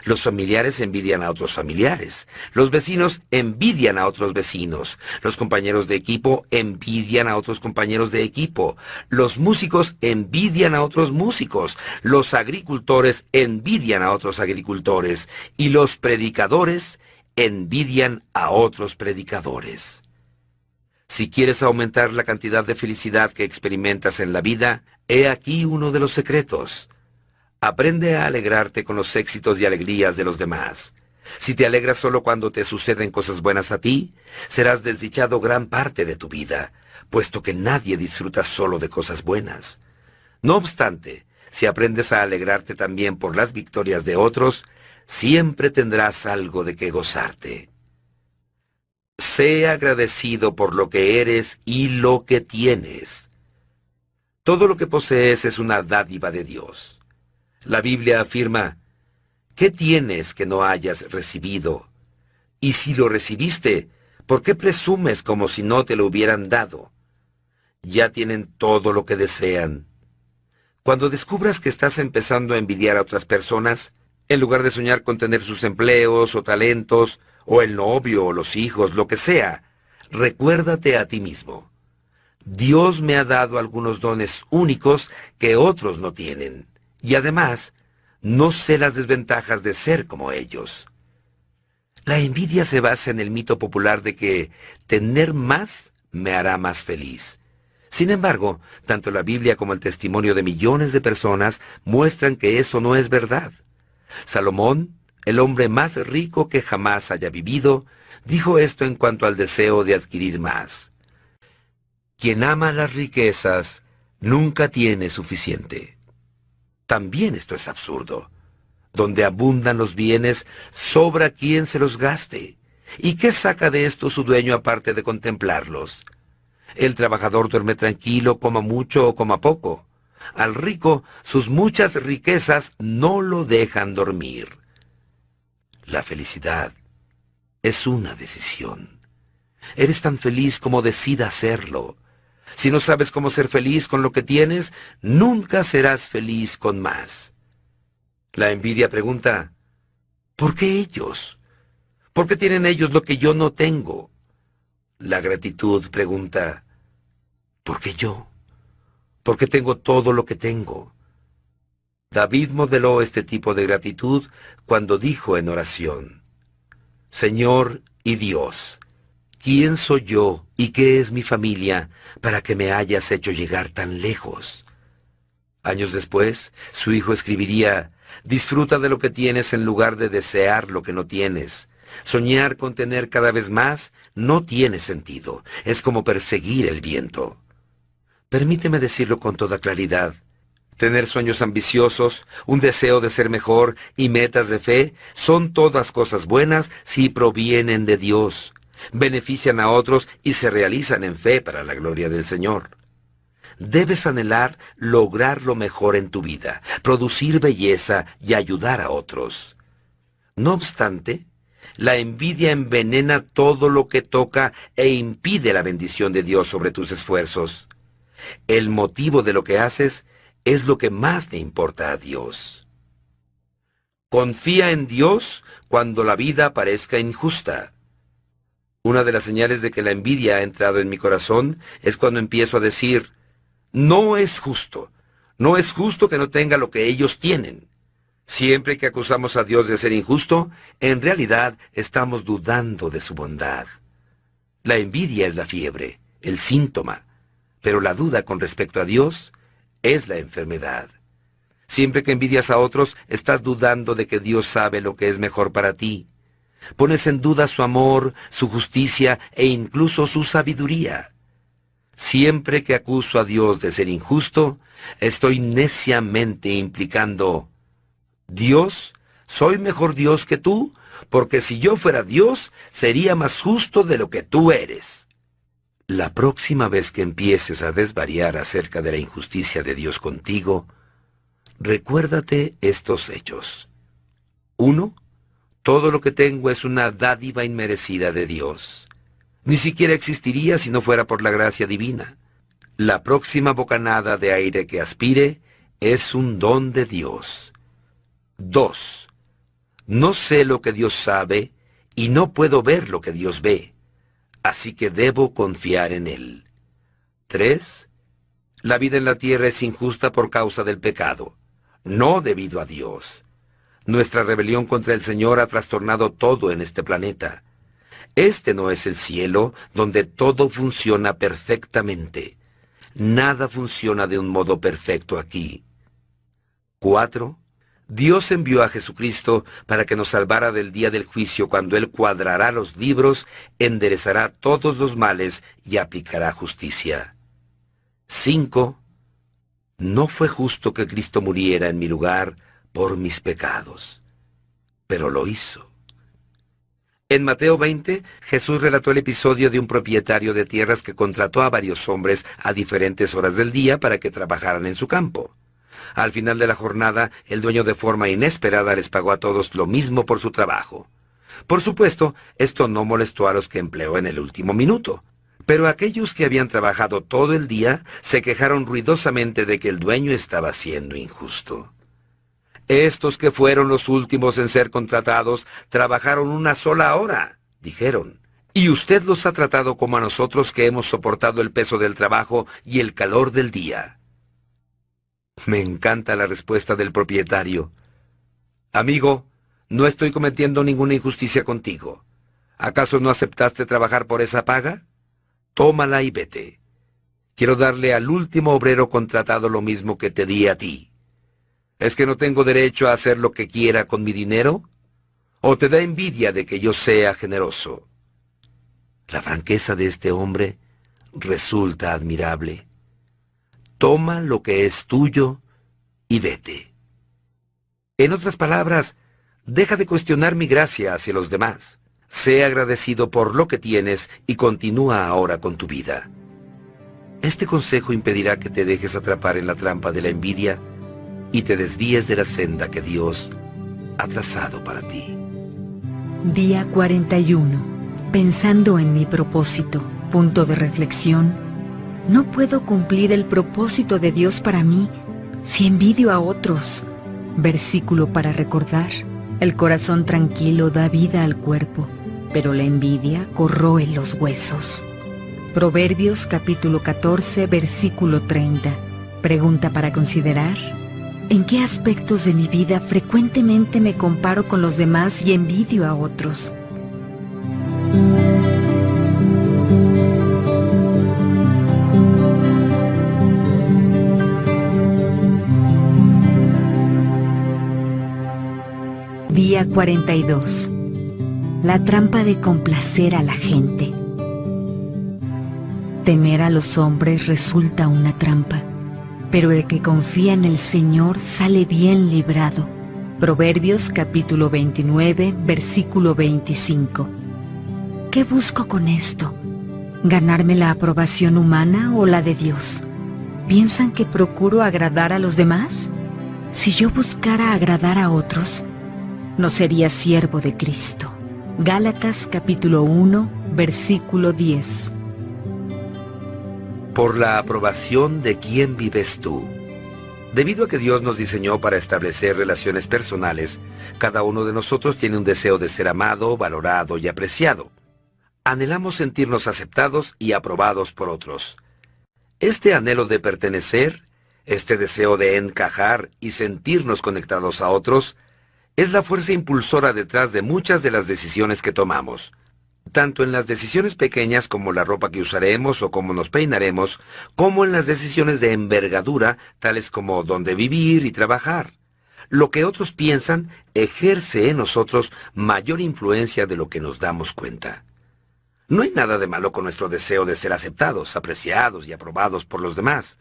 [SPEAKER 2] Los familiares envidian a otros familiares. Los vecinos envidian a otros vecinos. Los compañeros de equipo envidian a otros compañeros de equipo. Los músicos envidian a otros músicos. Los agricultores envidian a otros agricultores. Y los predicadores envidian a otros predicadores. Si quieres aumentar la cantidad de felicidad que experimentas en la vida, he aquí uno de los secretos. Aprende a alegrarte con los éxitos y alegrías de los demás. Si te alegras solo cuando te suceden cosas buenas a ti, serás desdichado gran parte de tu vida, puesto que nadie disfruta solo de cosas buenas. No obstante, si aprendes a alegrarte también por las victorias de otros, siempre tendrás algo de qué gozarte. Sé agradecido por lo que eres y lo que tienes. Todo lo que posees es una dádiva de Dios. La Biblia afirma, ¿qué tienes que no hayas recibido? Y si lo recibiste, ¿por qué presumes como si no te lo hubieran dado? Ya tienen todo lo que desean. Cuando descubras que estás empezando a envidiar a otras personas, en lugar de soñar con tener sus empleos o talentos, o el novio o los hijos, lo que sea, recuérdate a ti mismo. Dios me ha dado algunos dones únicos que otros no tienen. Y además, no sé las desventajas de ser como ellos. La envidia se basa en el mito popular de que tener más me hará más feliz. Sin embargo, tanto la Biblia como el testimonio de millones de personas muestran que eso no es verdad. Salomón, el hombre más rico que jamás haya vivido, dijo esto en cuanto al deseo de adquirir más. Quien ama las riquezas nunca tiene suficiente. También esto es absurdo. Donde abundan los bienes, sobra quien se los gaste. ¿Y qué saca de esto su dueño aparte de contemplarlos? El trabajador duerme tranquilo, coma mucho o coma poco. Al rico, sus muchas riquezas no lo dejan dormir. La felicidad es una decisión. Eres tan feliz como decidas serlo. Si no sabes cómo ser feliz con lo que tienes, nunca serás feliz con más. La envidia pregunta, ¿por qué ellos? ¿Por qué tienen ellos lo que yo no tengo? La gratitud pregunta, ¿por qué yo? ¿Por qué tengo todo lo que tengo? David modeló este tipo de gratitud cuando dijo en oración, Señor y Dios, ¿quién soy yo y qué es mi familia para que me hayas hecho llegar tan lejos? Años después, su hijo escribiría, disfruta de lo que tienes en lugar de desear lo que no tienes. Soñar con tener cada vez más no tiene sentido, es como perseguir el viento. Permíteme decirlo con toda claridad. Tener sueños ambiciosos, un deseo de ser mejor y metas de fe son todas cosas buenas si provienen de Dios. Benefician a otros y se realizan en fe para la gloria del Señor. Debes anhelar lograr lo mejor en tu vida, producir belleza y ayudar a otros. No obstante, la envidia envenena todo lo que toca e impide la bendición de Dios sobre tus esfuerzos. El motivo de lo que haces es lo que más le importa a Dios. Confía en Dios cuando la vida parezca injusta. Una de las señales de que la envidia ha entrado en mi corazón es cuando empiezo a decir, no es justo que no tenga lo que ellos tienen. Siempre que acusamos a Dios de ser injusto, en realidad estamos dudando de su bondad. La envidia es la fiebre, el síntoma, pero la duda con respecto a Dios es la enfermedad. Siempre que envidias a otros, estás dudando de que Dios sabe lo que es mejor para ti. Pones en duda su amor, su justicia e incluso su sabiduría. Siempre que acuso a Dios de ser injusto, estoy neciamente implicando, Dios, soy mejor Dios que tú, porque si yo fuera Dios, sería más justo de lo que tú eres. La próxima vez que empieces a desvariar acerca de la injusticia de Dios contigo, recuérdate estos hechos. 1. Todo lo que tengo es una dádiva inmerecida de Dios. Ni siquiera existiría si no fuera por la gracia divina. La próxima bocanada de aire que aspire es un don de Dios. 2. No sé lo que Dios sabe y no puedo ver lo que Dios ve, así que debo confiar en Él. 3. La vida en la tierra es injusta por causa del pecado, no debido a Dios. Nuestra rebelión contra el Señor ha trastornado todo en este planeta. Este no es el cielo donde todo funciona perfectamente. Nada funciona de un modo perfecto aquí. 4. Dios envió a Jesucristo para que nos salvara del día del juicio, cuando Él cuadrará los libros, enderezará todos los males y aplicará justicia. 5. No fue justo que Cristo muriera en mi lugar por mis pecados, pero lo hizo. En Mateo 20, Jesús relató el episodio de un propietario de tierras que contrató a varios hombres a diferentes horas del día para que trabajaran en su campo. Al final de la jornada, el dueño de forma inesperada les pagó a todos lo mismo por su trabajo. Por supuesto, esto no molestó a los que empleó en el último minuto, pero aquellos que habían trabajado todo el día se quejaron ruidosamente de que el dueño estaba siendo injusto. Estos que fueron los últimos en ser contratados trabajaron una sola hora, dijeron, y usted los ha tratado como a nosotros que hemos soportado el peso del trabajo y el calor del día. Me encanta la respuesta del propietario. Amigo, no estoy cometiendo ninguna injusticia contigo. ¿Acaso no aceptaste trabajar por esa paga? Tómala y vete. Quiero darle al último obrero contratado lo mismo que te di a ti. ¿Es que no tengo derecho a hacer lo que quiera con mi dinero? ¿O te da envidia de que yo sea generoso? La franqueza de este hombre resulta admirable. Toma lo que es tuyo y vete. En otras palabras, deja de cuestionar mi gracia hacia los demás. Sé agradecido por lo que tienes y continúa ahora con tu vida. Este consejo impedirá que te dejes atrapar en la trampa de la envidia y te desvíes de la senda que Dios ha trazado para ti.
[SPEAKER 1] Día 41. Pensando en mi propósito. Punto de reflexión. No puedo cumplir el propósito de Dios para mí si envidio a otros. Versículo para recordar. El corazón tranquilo da vida al cuerpo, pero la envidia corroe los huesos. Proverbios capítulo 14, versículo 30. Pregunta para considerar. ¿En qué aspectos de mi vida frecuentemente me comparo con los demás y envidio a otros? Día 42. La trampa de complacer a la gente. Temer a los hombres resulta una trampa, pero el que confía en el Señor sale bien librado. Proverbios capítulo 29, versículo 25. ¿Qué busco con esto? ¿Ganarme la aprobación humana o la de Dios? ¿Piensan que procuro agradar a los demás? Si yo buscara agradar a otros, no sería siervo de Cristo. Gálatas capítulo 1, versículo 10.
[SPEAKER 2] Por la aprobación de quién vives tú. Debido a que Dios nos diseñó para establecer relaciones personales, cada uno de nosotros tiene un deseo de ser amado, valorado y apreciado. Anhelamos sentirnos aceptados y aprobados por otros. Este anhelo de pertenecer, este deseo de encajar y sentirnos conectados a otros, es la fuerza impulsora detrás de muchas de las decisiones que tomamos. Tanto en las decisiones pequeñas como la ropa que usaremos o cómo nos peinaremos, como en las decisiones de envergadura, tales como dónde vivir y trabajar. Lo que otros piensan ejerce en nosotros mayor influencia de lo que nos damos cuenta. No hay nada de malo con nuestro deseo de ser aceptados, apreciados y aprobados por los demás.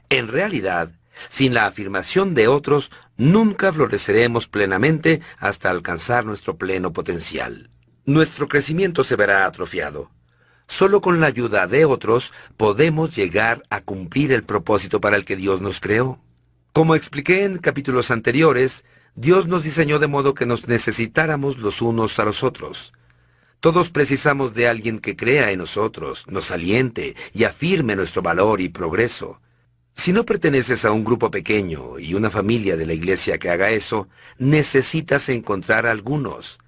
[SPEAKER 2] En realidad, sin la afirmación de otros, nunca floreceremos plenamente hasta alcanzar nuestro pleno potencial. Nuestro crecimiento se verá atrofiado. Solo con la ayuda de otros podemos llegar a cumplir el propósito para el que Dios nos creó. Como expliqué en capítulos anteriores, Dios nos diseñó de modo que nos necesitáramos los unos a los otros. Todos precisamos de alguien que crea en nosotros, nos aliente y afirme nuestro valor y progreso. Si no perteneces a un grupo pequeño y una familia de la iglesia que haga eso, necesitas encontrar algunos.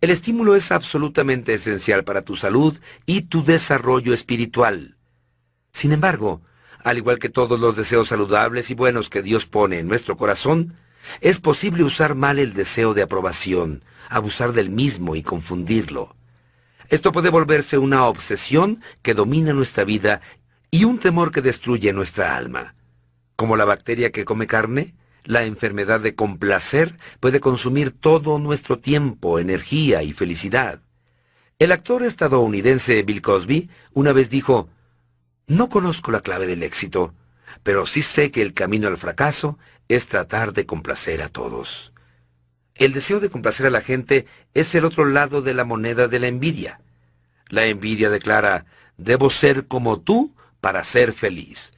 [SPEAKER 2] El estímulo es absolutamente esencial para tu salud y tu desarrollo espiritual. Sin embargo, al igual que todos los deseos saludables y buenos que Dios pone en nuestro corazón, es posible usar mal el deseo de aprobación, abusar del mismo y confundirlo. Esto puede volverse una obsesión que domina nuestra vida y un temor que destruye nuestra alma. Como la bacteria que come carne, la enfermedad de complacer puede consumir todo nuestro tiempo, energía y felicidad. El actor estadounidense Bill Cosby una vez dijo: «No conozco la clave del éxito, pero sí sé que el camino al fracaso es tratar de complacer a todos». El deseo de complacer a la gente es el otro lado de la moneda de la envidia. La envidia declara: «Debo ser como tú para ser feliz».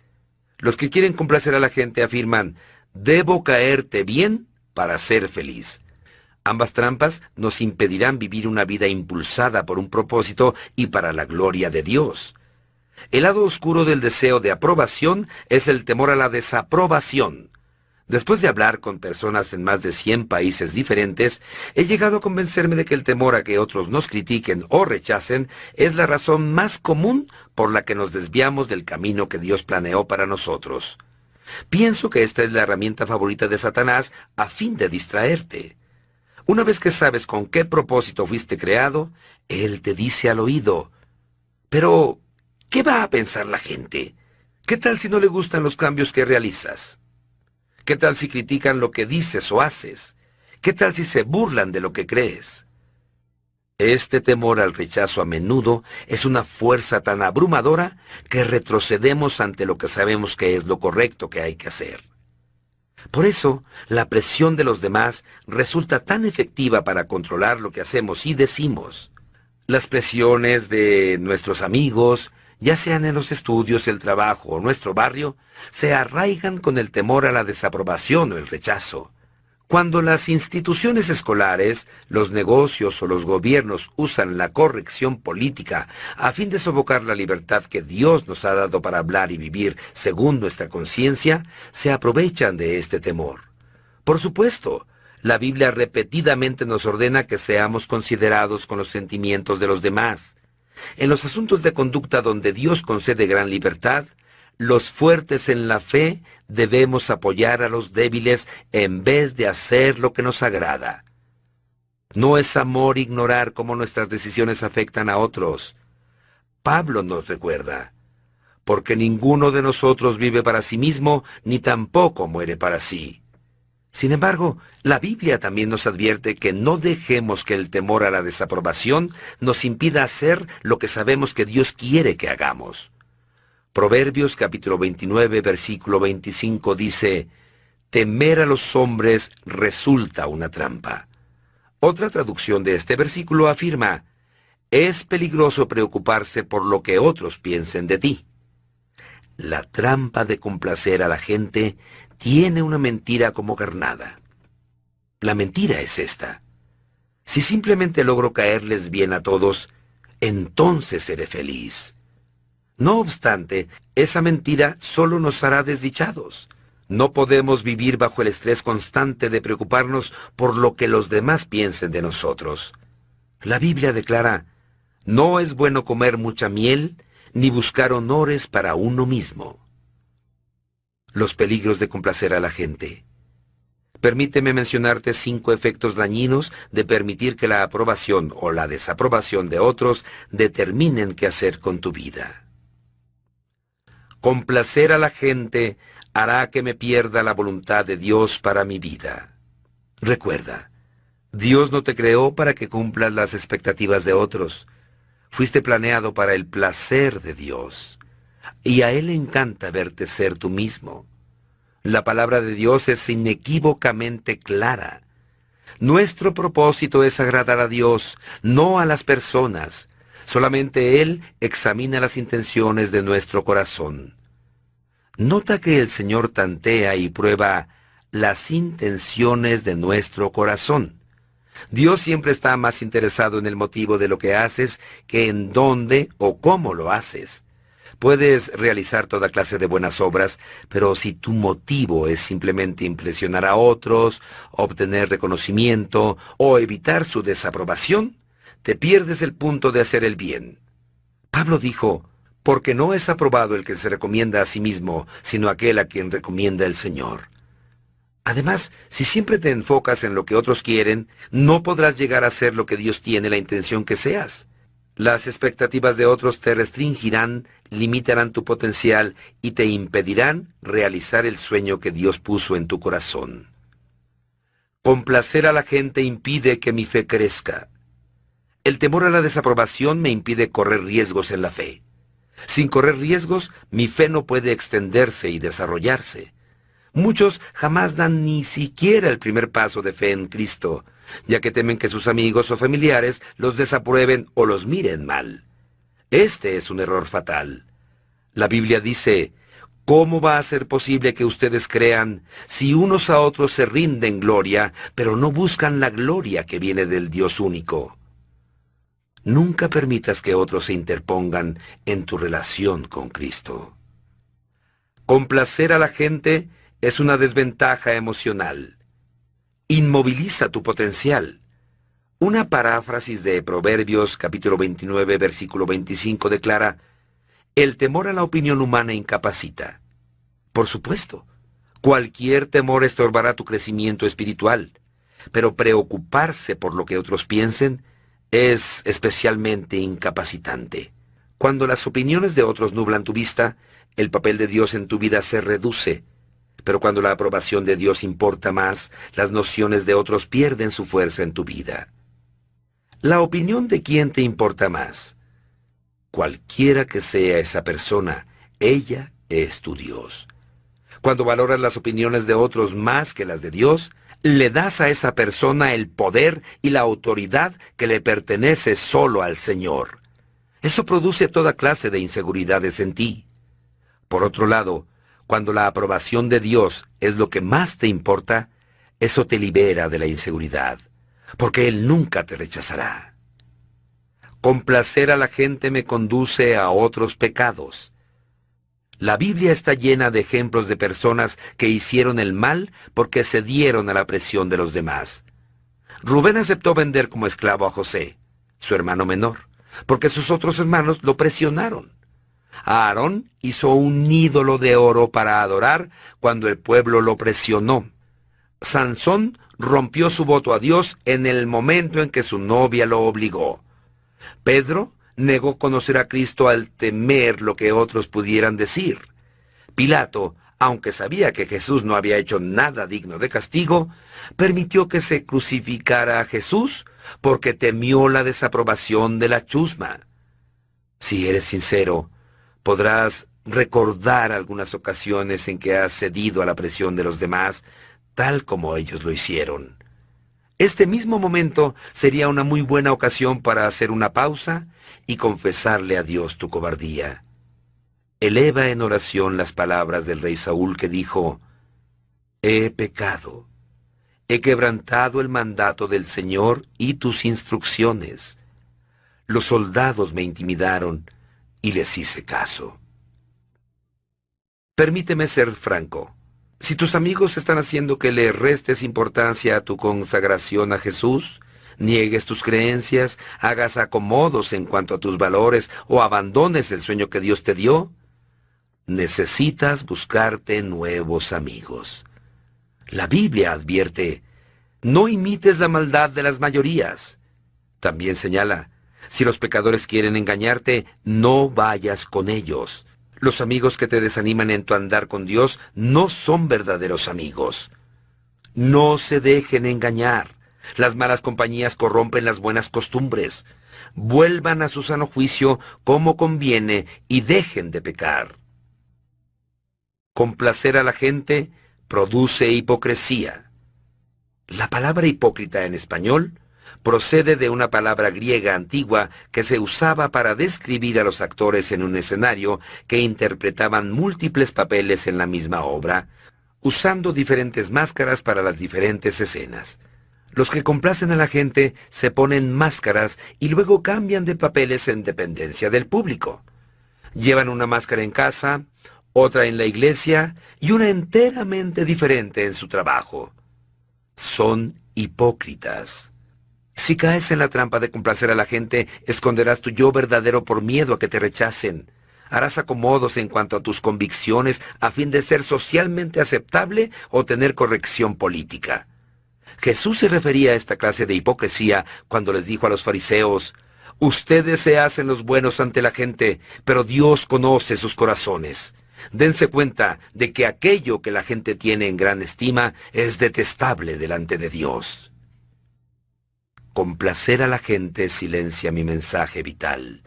[SPEAKER 2] Los que quieren complacer a la gente afirman: «Debo caerte bien para ser feliz». Ambas trampas nos impedirán vivir una vida impulsada por un propósito y para la gloria de Dios. El lado oscuro del deseo de aprobación es el temor a la desaprobación. Después de hablar con personas en más de 100 países diferentes, he llegado a convencerme de que el temor a que otros nos critiquen o rechacen es la razón más común por la que nos desviamos del camino que Dios planeó para nosotros. Pienso que esta es la herramienta favorita de Satanás a fin de distraerte. Una vez que sabes con qué propósito fuiste creado, él te dice al oído: «Pero, ¿qué va a pensar la gente? ¿Qué tal si no le gustan los cambios que realizas? ¿Qué tal si critican lo que dices o haces? ¿Qué tal si se burlan de lo que crees?». Este temor al rechazo a menudo es una fuerza tan abrumadora que retrocedemos ante lo que sabemos que es lo correcto que hay que hacer. Por eso, la presión de los demás resulta tan efectiva para controlar lo que hacemos y decimos. Las presiones de nuestros amigos, ya sean en los estudios, el trabajo o nuestro barrio, se arraigan con el temor a la desaprobación o el rechazo. Cuando las instituciones escolares, los negocios o los gobiernos usan la corrección política a fin de sofocar la libertad que Dios nos ha dado para hablar y vivir según nuestra conciencia, se aprovechan de este temor. Por supuesto, la Biblia repetidamente nos ordena que seamos considerados con los sentimientos de los demás. En los asuntos de conducta donde Dios concede gran libertad, los fuertes en la fe debemos apoyar a los débiles en vez de hacer lo que nos agrada. No es amor ignorar cómo nuestras decisiones afectan a otros. Pablo nos recuerda: «Porque ninguno de nosotros vive para sí mismo, ni tampoco muere para sí». Sin embargo, la Biblia también nos advierte que no dejemos que el temor a la desaprobación nos impida hacer lo que sabemos que Dios quiere que hagamos. Proverbios capítulo 29, versículo 25 dice: «Temer a los hombres resulta una trampa». Otra traducción de este versículo afirma: «Es peligroso preocuparse por lo que otros piensen de ti». La trampa de complacer a la gente tiene una mentira como carnada. La mentira es esta: si simplemente logro caerles bien a todos, entonces seré feliz. No obstante, esa mentira solo nos hará desdichados. No podemos vivir bajo el estrés constante de preocuparnos por lo que los demás piensen de nosotros. La Biblia declara: «No es bueno comer mucha miel, ni buscar honores para uno mismo». Los peligros de complacer a la gente. Permíteme mencionarte 5 efectos dañinos de permitir que la aprobación o la desaprobación de otros determinen qué hacer con tu vida. Complacer a la gente hará que me pierda la voluntad de Dios para mi vida. Recuerda, Dios no te creó para que cumplas las expectativas de otros. Fuiste planeado para el placer de Dios, y a Él le encanta verte ser tú mismo. La palabra de Dios es inequívocamente clara. Nuestro propósito es agradar a Dios, no a las personas. Solamente Él examina las intenciones de nuestro corazón. Nota que el Señor tantea y prueba las intenciones de nuestro corazón. Dios siempre está más interesado en el motivo de lo que haces que en dónde o cómo lo haces. Puedes realizar toda clase de buenas obras, pero si tu motivo es simplemente impresionar a otros, obtener reconocimiento o evitar su desaprobación, te pierdes el punto de hacer el bien. Pablo dijo, porque no es aprobado el que se recomienda a sí mismo, sino aquel a quien recomienda el Señor. Además, si siempre te enfocas en lo que otros quieren, no podrás llegar a ser lo que Dios tiene la intención que seas. Las expectativas de otros te restringirán, limitarán tu potencial y te impedirán realizar el sueño que Dios puso en tu corazón. Complacer a la gente impide que mi fe crezca. El temor a la desaprobación me impide correr riesgos en la fe. Sin correr riesgos, mi fe no puede extenderse y desarrollarse. Muchos jamás dan ni siquiera el primer paso de fe en Cristo, ya que temen que sus amigos o familiares los desaprueben o los miren mal. Este es un error fatal. La Biblia dice, ¿cómo va a ser posible que ustedes crean si unos a otros se rinden gloria, pero no buscan la gloria que viene del Dios único? Nunca permitas que otros se interpongan en tu relación con Cristo. Complacer a la gente es una desventaja emocional. Inmoviliza tu potencial. Una paráfrasis de Proverbios capítulo 29, versículo 25 declara, el temor a la opinión humana incapacita. Por supuesto, cualquier temor estorbará tu crecimiento espiritual, pero preocuparse por lo que otros piensen es especialmente incapacitante. Cuando las opiniones de otros nublan tu vista, el papel de Dios en tu vida se reduce. Pero cuando la aprobación de Dios importa más, las nociones de otros pierden su fuerza en tu vida. ¿La opinión de quién te importa más? Cualquiera que sea esa persona, ella es tu Dios. Cuando valoras las opiniones de otros más que las de Dios, le das a esa persona el poder y la autoridad que le pertenece solo al Señor. Eso produce toda clase de inseguridades en ti. Por otro lado, cuando la aprobación de Dios es lo que más te importa, eso te libera de la inseguridad, porque Él nunca te rechazará. Complacer a la gente me conduce a otros pecados. La Biblia está llena de ejemplos de personas que hicieron el mal porque cedieron a la presión de los demás. Rubén aceptó vender como esclavo a José, su hermano menor, porque sus otros hermanos lo presionaron. Aarón hizo un ídolo de oro para adorar cuando el pueblo lo presionó. Sansón rompió su voto a Dios en el momento en que su novia lo obligó. Pedro negó conocer a Cristo al temer lo que otros pudieran decir. Pilato, aunque sabía que Jesús no había hecho nada digno de castigo, permitió que se crucificara a Jesús porque temió la desaprobación de la chusma. Si eres sincero, podrás recordar algunas ocasiones en que has cedido a la presión de los demás, tal como ellos lo hicieron. Este mismo momento sería una muy buena ocasión para hacer una pausa y confesarle a Dios tu cobardía. Eleva en oración las palabras del rey Saúl que dijo, he pecado, he quebrantado el mandato del Señor y tus instrucciones. Los soldados me intimidaron y les hice caso. Permíteme ser franco. Si tus amigos están haciendo que le restes importancia a tu consagración a Jesús, niegues tus creencias, hagas acomodos en cuanto a tus valores o abandones el sueño que Dios te dio, necesitas buscarte nuevos amigos. La Biblia advierte, no imites la maldad de las mayorías. También señala, si los pecadores quieren engañarte, no vayas con ellos. Los amigos que te desaniman en tu andar con Dios no son verdaderos amigos. No se dejen engañar. Las malas compañías corrompen las buenas costumbres. Vuelvan a su sano juicio como conviene y dejen de pecar. Complacer a la gente produce hipocresía. La palabra hipócrita en español procede de una palabra griega antigua que se usaba para describir a los actores en un escenario que interpretaban múltiples papeles en la misma obra, usando diferentes máscaras para las diferentes escenas. Los que complacen a la gente se ponen máscaras y luego cambian de papeles en dependencia del público. Llevan una máscara en casa, otra en la iglesia y una enteramente diferente en su trabajo. Son hipócritas. Si caes en la trampa de complacer a la gente, esconderás tu yo verdadero por miedo a que te rechacen. Harás acomodos en cuanto a tus convicciones a fin de ser socialmente aceptable o tener corrección política. Jesús se refería a esta clase de hipocresía cuando les dijo a los fariseos: ustedes se hacen los buenos ante la gente, pero Dios conoce sus corazones. Dense cuenta de que aquello que la gente tiene en gran estima es detestable delante de Dios. Complacer a la gente silencia mi mensaje vital.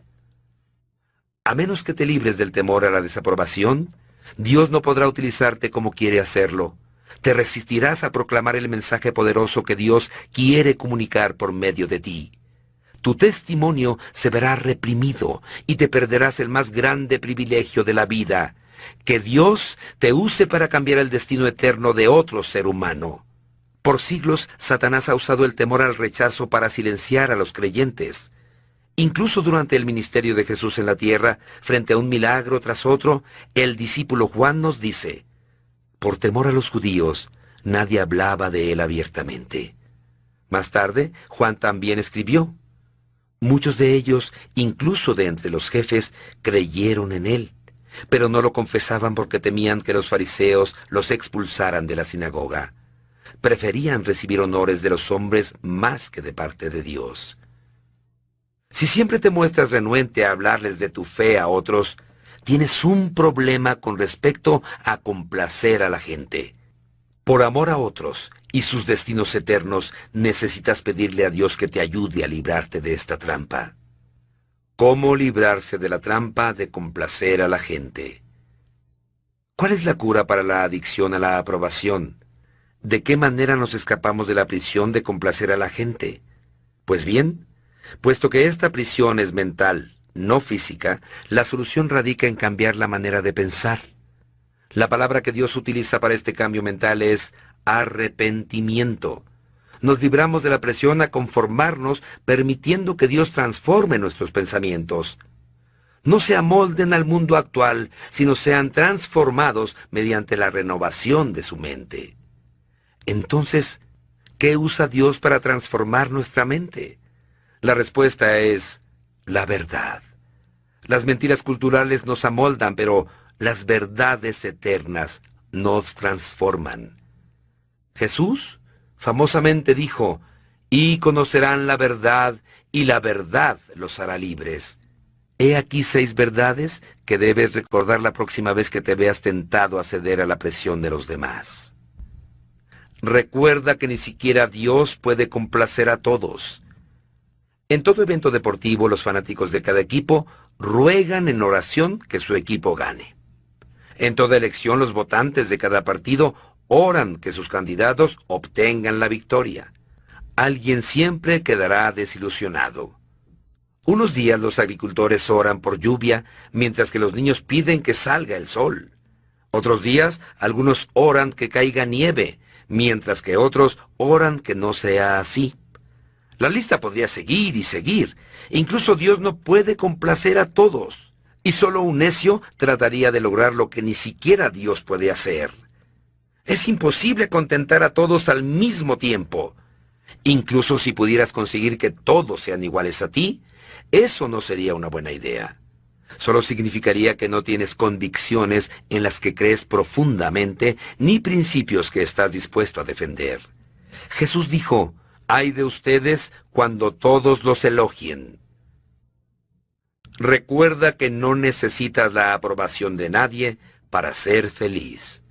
[SPEAKER 2] A menos que te libres del temor a la desaprobación, Dios no podrá utilizarte como quiere hacerlo. Te resistirás a proclamar el mensaje poderoso que Dios quiere comunicar por medio de ti. Tu testimonio se verá reprimido y te perderás el más grande privilegio de la vida, que Dios te use para cambiar el destino eterno de otro ser humano. Por siglos, Satanás ha usado el temor al rechazo para silenciar a los creyentes. Incluso durante el ministerio de Jesús en la tierra, frente a un milagro tras otro, el discípulo Juan nos dice: por temor a los judíos, nadie hablaba de él abiertamente. Más tarde, Juan también escribió: muchos de ellos, incluso de entre los jefes, creyeron en él, pero no lo confesaban porque temían que los fariseos los expulsaran de la sinagoga. Preferían recibir honores de los hombres más que de parte de Dios. Si siempre te muestras renuente a hablarles de tu fe a otros, tienes un problema con respecto a complacer a la gente. Por amor a otros y sus destinos eternos, necesitas pedirle a Dios que te ayude a librarte de esta trampa. ¿Cómo librarse de la trampa de complacer a la gente? ¿Cuál es la cura para la adicción a la aprobación? ¿De qué manera nos escapamos de la prisión de complacer a la gente? Pues bien, puesto que esta prisión es mental, no física, la solución radica en cambiar la manera de pensar. La palabra que Dios utiliza para este cambio mental es arrepentimiento. Nos libramos de la presión a conformarnos, permitiendo que Dios transforme nuestros pensamientos. No se amolden al mundo actual, sino sean transformados mediante la renovación de su mente. Entonces, ¿qué usa Dios para transformar nuestra mente? La respuesta es la verdad. Las mentiras culturales nos amoldan, pero las verdades eternas nos transforman. Jesús famosamente dijo: y conocerán la verdad, y la verdad los hará libres. He aquí 6 verdades que debes recordar la próxima vez que te veas tentado a ceder a la presión de los demás. Recuerda que ni siquiera Dios puede complacer a todos. En todo evento deportivo, los fanáticos de cada equipo ruegan en oración que su equipo gane. En toda elección, los votantes de cada partido oran que sus candidatos obtengan la victoria. Alguien siempre quedará desilusionado. Unos días los agricultores oran por lluvia, mientras que los niños piden que salga el sol. Otros días, algunos oran que caiga nieve, mientras que otros oran que no sea así. La lista podría seguir y seguir. Incluso Dios no puede complacer a todos. Y solo un necio trataría de lograr lo que ni siquiera Dios puede hacer. Es imposible contentar a todos al mismo tiempo. Incluso si pudieras conseguir que todos sean iguales a ti, eso no sería una buena idea. Solo significaría que no tienes convicciones en las que crees profundamente, ni principios que estás dispuesto a defender. Jesús dijo: «Ay de ustedes cuando todos los elogien». Recuerda que no necesitas la aprobación de nadie para ser feliz.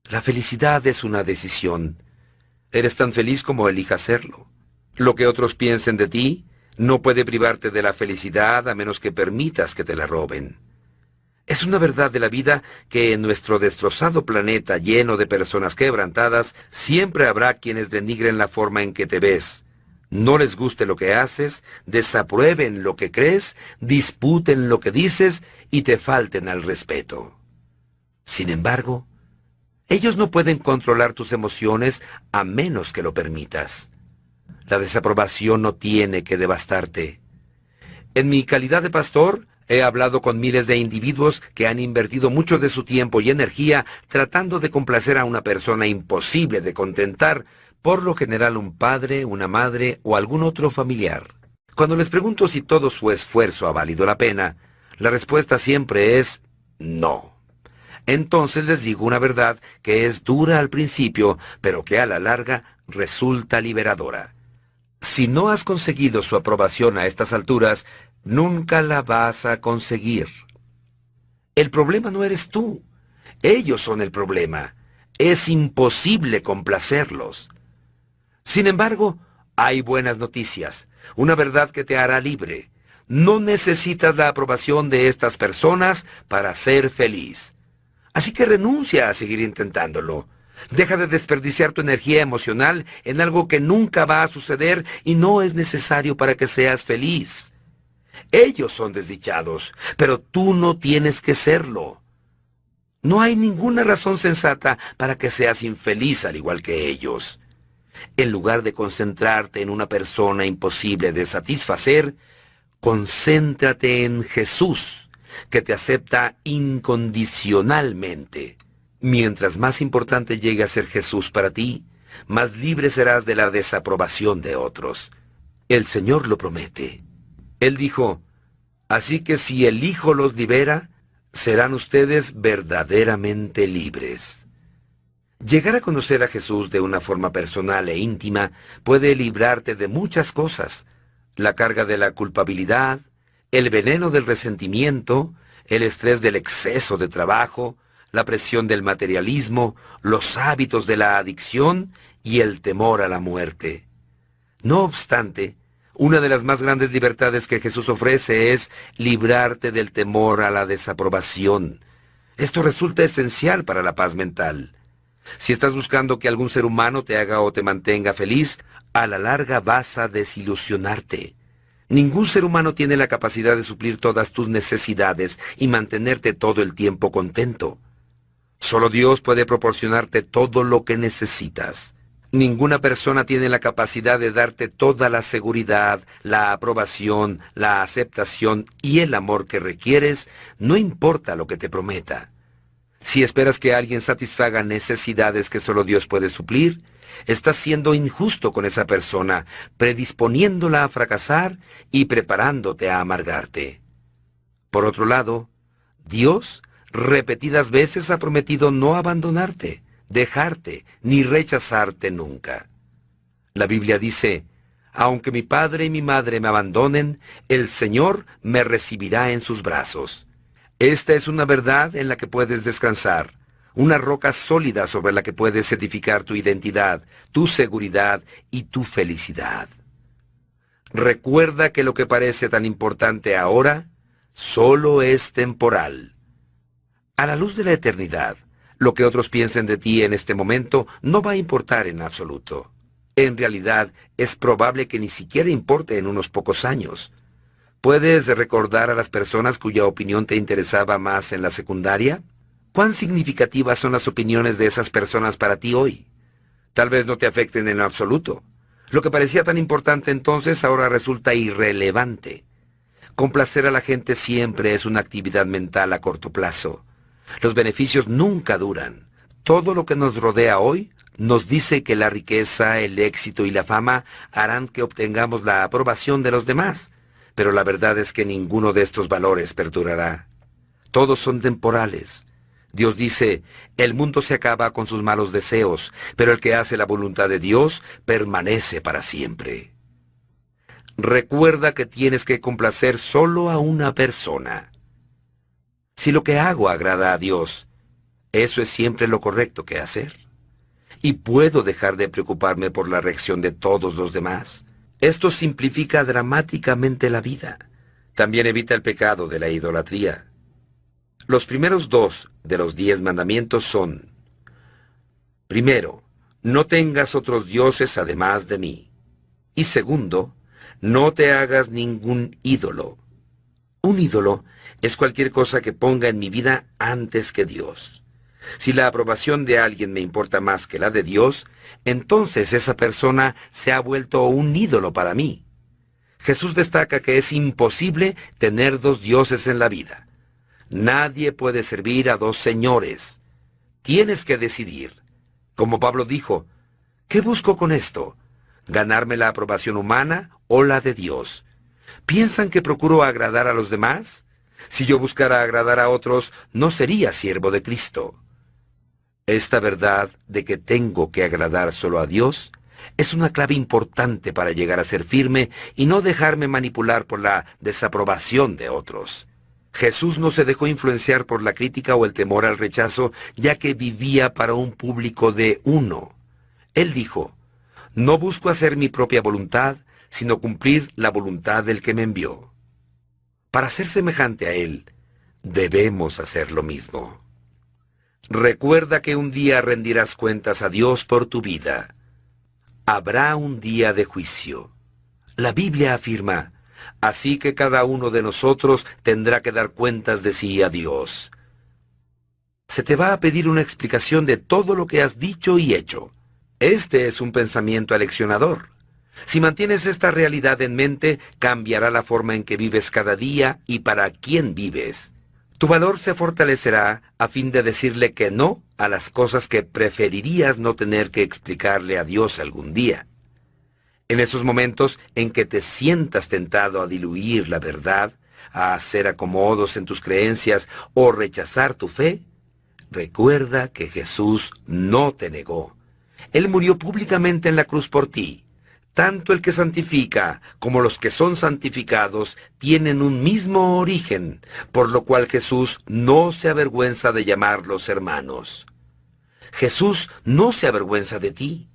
[SPEAKER 2] La felicidad es una decisión. Eres tan feliz como elijas serlo. Lo que otros piensen de ti no puede privarte de la felicidad a menos que permitas que te la roben. Es una verdad de la vida que en nuestro destrozado planeta lleno de personas quebrantadas, siempre habrá quienes denigren la forma en que te ves. No les guste lo que haces, desaprueben lo que crees, disputen lo que dices y te falten al respeto. Sin embargo, Ellos no pueden controlar tus emociones a menos que lo permitas. La desaprobación no tiene que devastarte. En mi calidad de pastor, he hablado con miles de individuos que han invertido mucho de su tiempo y energía tratando de complacer a una persona imposible de contentar, por lo general un padre, una madre o algún otro familiar. Cuando les pregunto si todo su esfuerzo ha valido la pena, la respuesta siempre es no. Entonces les digo una verdad que es dura al principio, pero que a la larga resulta liberadora. Si no has conseguido su aprobación a estas alturas, nunca la vas a conseguir. El problema no eres tú. Ellos son el problema. Es imposible complacerlos. Sin embargo, hay buenas noticias, una verdad que te hará libre. No necesitas la aprobación de estas personas para ser feliz. Así que renuncia a seguir intentándolo. Deja de desperdiciar tu energía emocional en algo que nunca va a suceder y no es necesario para que seas feliz. Ellos son desdichados, pero tú no tienes que serlo. No hay ninguna razón sensata para que seas infeliz al igual que ellos. En lugar de concentrarte en una persona imposible de satisfacer, concéntrate en Jesús, que te acepta incondicionalmente. Mientras más importante llegue a ser Jesús para ti, más libre serás de la desaprobación de otros. El Señor lo promete. Él dijo, así que si el Hijo los libera, serán ustedes verdaderamente libres. Llegar a conocer a Jesús de una forma personal e íntima puede librarte de muchas cosas: la carga de la culpabilidad, el veneno del resentimiento, el estrés del exceso de trabajo, la presión del materialismo, los hábitos de la adicción y el temor a la muerte. No obstante, una de las más grandes libertades que Jesús ofrece es librarte del temor a la desaprobación. Esto resulta esencial para la paz mental. Si estás buscando que algún ser humano te haga o te mantenga feliz, a la larga vas a desilusionarte. Ningún ser humano tiene la capacidad de suplir todas tus necesidades y mantenerte todo el tiempo contento. Solo Dios puede proporcionarte todo lo que necesitas. Ninguna persona tiene la capacidad de darte toda la seguridad, la aprobación, la aceptación y el amor que requieres, no importa lo que te prometa. Si esperas que alguien satisfaga necesidades que solo Dios puede suplir, estás siendo injusto con esa persona, predisponiéndola a fracasar y preparándote a amargarte. Por otro lado, Dios repetidas veces ha prometido no abandonarte, dejarte, ni rechazarte nunca. La Biblia dice, aunque mi padre y mi madre me abandonen, el Señor me recibirá en sus brazos. Esta es una verdad en la que puedes descansar, una roca sólida sobre la que puedes edificar tu identidad, tu seguridad y tu felicidad. Recuerda que lo que parece tan importante ahora solo es temporal. A la luz de la eternidad, lo que otros piensen de ti en este momento no va a importar en absoluto. En realidad, es probable que ni siquiera importe en unos pocos años. ¿Puedes recordar a las personas cuya opinión te interesaba más en la secundaria? ¿Cuán significativas son las opiniones de esas personas para ti hoy? Tal vez no te afecten en lo absoluto. Lo que parecía tan importante entonces ahora resulta irrelevante. Complacer a la gente siempre es una actividad mental a corto plazo. Los beneficios nunca duran. Todo lo que nos rodea hoy nos dice que la riqueza, el éxito y la fama harán que obtengamos la aprobación de los demás. Pero la verdad es que ninguno de estos valores perdurará. Todos son temporales. Dios dice, el mundo se acaba con sus malos deseos, pero el que hace la voluntad de Dios permanece para siempre. Recuerda que tienes que complacer solo a una persona. Si lo que hago agrada a Dios, eso es siempre lo correcto que hacer. Y puedo dejar de preocuparme por la reacción de todos los demás. Esto simplifica dramáticamente la vida. También evita el pecado de la idolatría. Los primeros 2 de los 10 mandamientos son: primero, no tengas otros dioses además de mí. Y segundo, no te hagas ningún ídolo. Un ídolo es cualquier cosa que ponga en mi vida antes que Dios. Si la aprobación de alguien me importa más que la de Dios, entonces esa persona se ha vuelto un ídolo para mí. Jesús destaca que es imposible tener dos dioses en la vida. Nadie puede servir a dos señores. Tienes que decidir. Como Pablo dijo, ¿qué busco con esto? ¿Ganarme la aprobación humana o la de Dios? ¿Piensan que procuro agradar a los demás? Si yo buscara agradar a otros, no sería siervo de Cristo. Esta verdad de que tengo que agradar solo a Dios es una clave importante para llegar a ser firme y no dejarme manipular por la desaprobación de otros. Jesús no se dejó influenciar por la crítica o el temor al rechazo, ya que vivía para un público de uno. Él dijo, no busco hacer mi propia voluntad, sino cumplir la voluntad del que me envió. Para ser semejante a Él, debemos hacer lo mismo. Recuerda que un día rendirás cuentas a Dios por tu vida. Habrá un día de juicio. La Biblia afirma, así que cada uno de nosotros tendrá que dar cuentas de sí a Dios. Se te va a pedir una explicación de todo lo que has dicho y hecho. Este es un pensamiento aleccionador. Si mantienes esta realidad en mente, cambiará la forma en que vives cada día y para quién vives. Tu valor se fortalecerá a fin de decirle que no a las cosas que preferirías no tener que explicarle a Dios algún día. En esos momentos en que te sientas tentado a diluir la verdad, a hacer acomodos en tus creencias o rechazar tu fe, recuerda que Jesús no te negó. Él murió públicamente en la cruz por ti. Tanto el que santifica como los que son santificados tienen un mismo origen, por lo cual Jesús no se avergüenza de llamarlos hermanos. Jesús no se avergüenza de ti.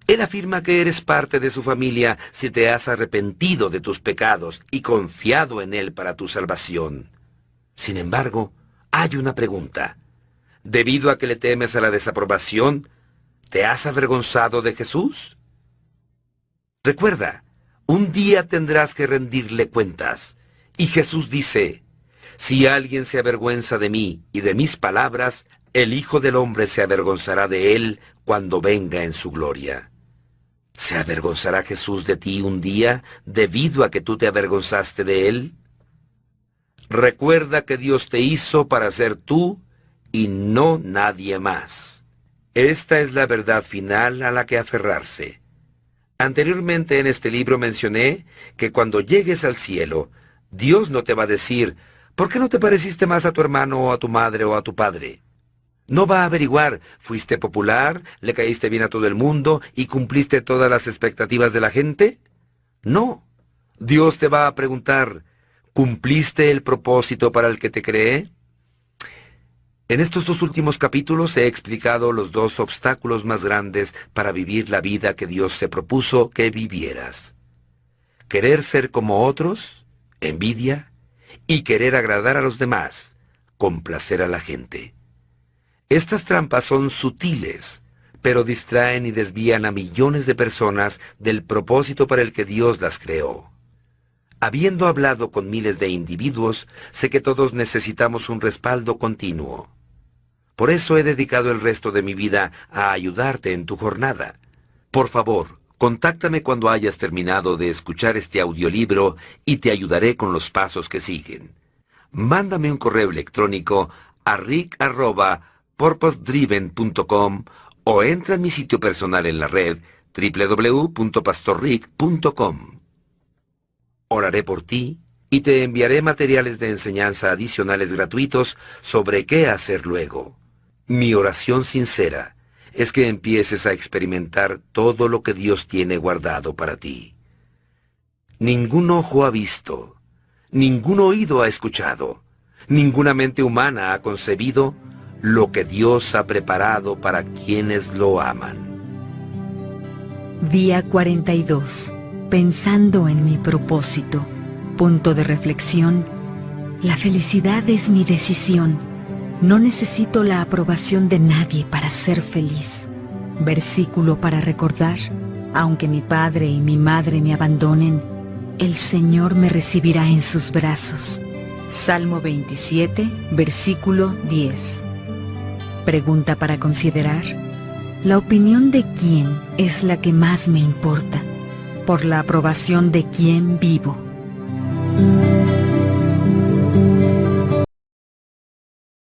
[SPEAKER 2] Él afirma que eres parte de su familia si te has arrepentido de tus pecados y confiado en Él para tu salvación. Sin embargo, hay una pregunta. Debido a que le temes a la desaprobación, ¿te has avergonzado de Jesús? Recuerda, un día tendrás que rendirle cuentas. Y Jesús dice, si alguien se avergüenza de mí y de mis palabras, el Hijo del Hombre se avergonzará de él cuando venga en su gloria. ¿Se avergonzará Jesús de ti un día debido a que tú te avergonzaste de él? Recuerda que Dios te hizo para ser tú y no nadie más. Esta es la verdad final a la que aferrarse. Anteriormente en este libro mencioné que cuando llegues al cielo, Dios no te va a decir, ¿por qué no te pareciste más a tu hermano o a tu madre o a tu padre? No va a averiguar, ¿fuiste popular, le caíste bien a todo el mundo y cumpliste todas las expectativas de la gente? No. Dios te va a preguntar, ¿cumpliste el propósito para el que te creé? En estos 2 últimos capítulos he explicado los 2 obstáculos más grandes para vivir la vida que Dios se propuso que vivieras. Querer ser como otros, envidia, y querer agradar a los demás, complacer a la gente. Estas trampas son sutiles, pero distraen y desvían a millones de personas del propósito para el que Dios las creó. Habiendo hablado con miles de individuos, sé que todos necesitamos un respaldo continuo. Por eso he dedicado el resto de mi vida a ayudarte en tu jornada. Por favor, contáctame cuando hayas terminado de escuchar este audiolibro y te ayudaré con los pasos que siguen. Mándame un correo electrónico a rick@purposedriven.com o entra en mi sitio personal en la red www.pastorrick.com. Oraré por ti y te enviaré materiales de enseñanza adicionales gratuitos sobre qué hacer luego. Mi oración sincera es que empieces a experimentar todo lo que Dios tiene guardado para ti. Ningún ojo ha visto, ningún oído ha escuchado, ninguna mente humana ha concebido lo que Dios ha preparado para quienes lo aman.
[SPEAKER 1] Día 42. Pensando en mi propósito. Punto de reflexión. La felicidad es mi decisión. No necesito la aprobación de nadie para ser feliz. Versículo para recordar. Aunque mi padre y mi madre me abandonen, el Señor me recibirá en sus brazos. Salmo 27, versículo 10. Pregunta para considerar. ¿La opinión de quién es la que más me importa? ¿Por la aprobación de quién vivo?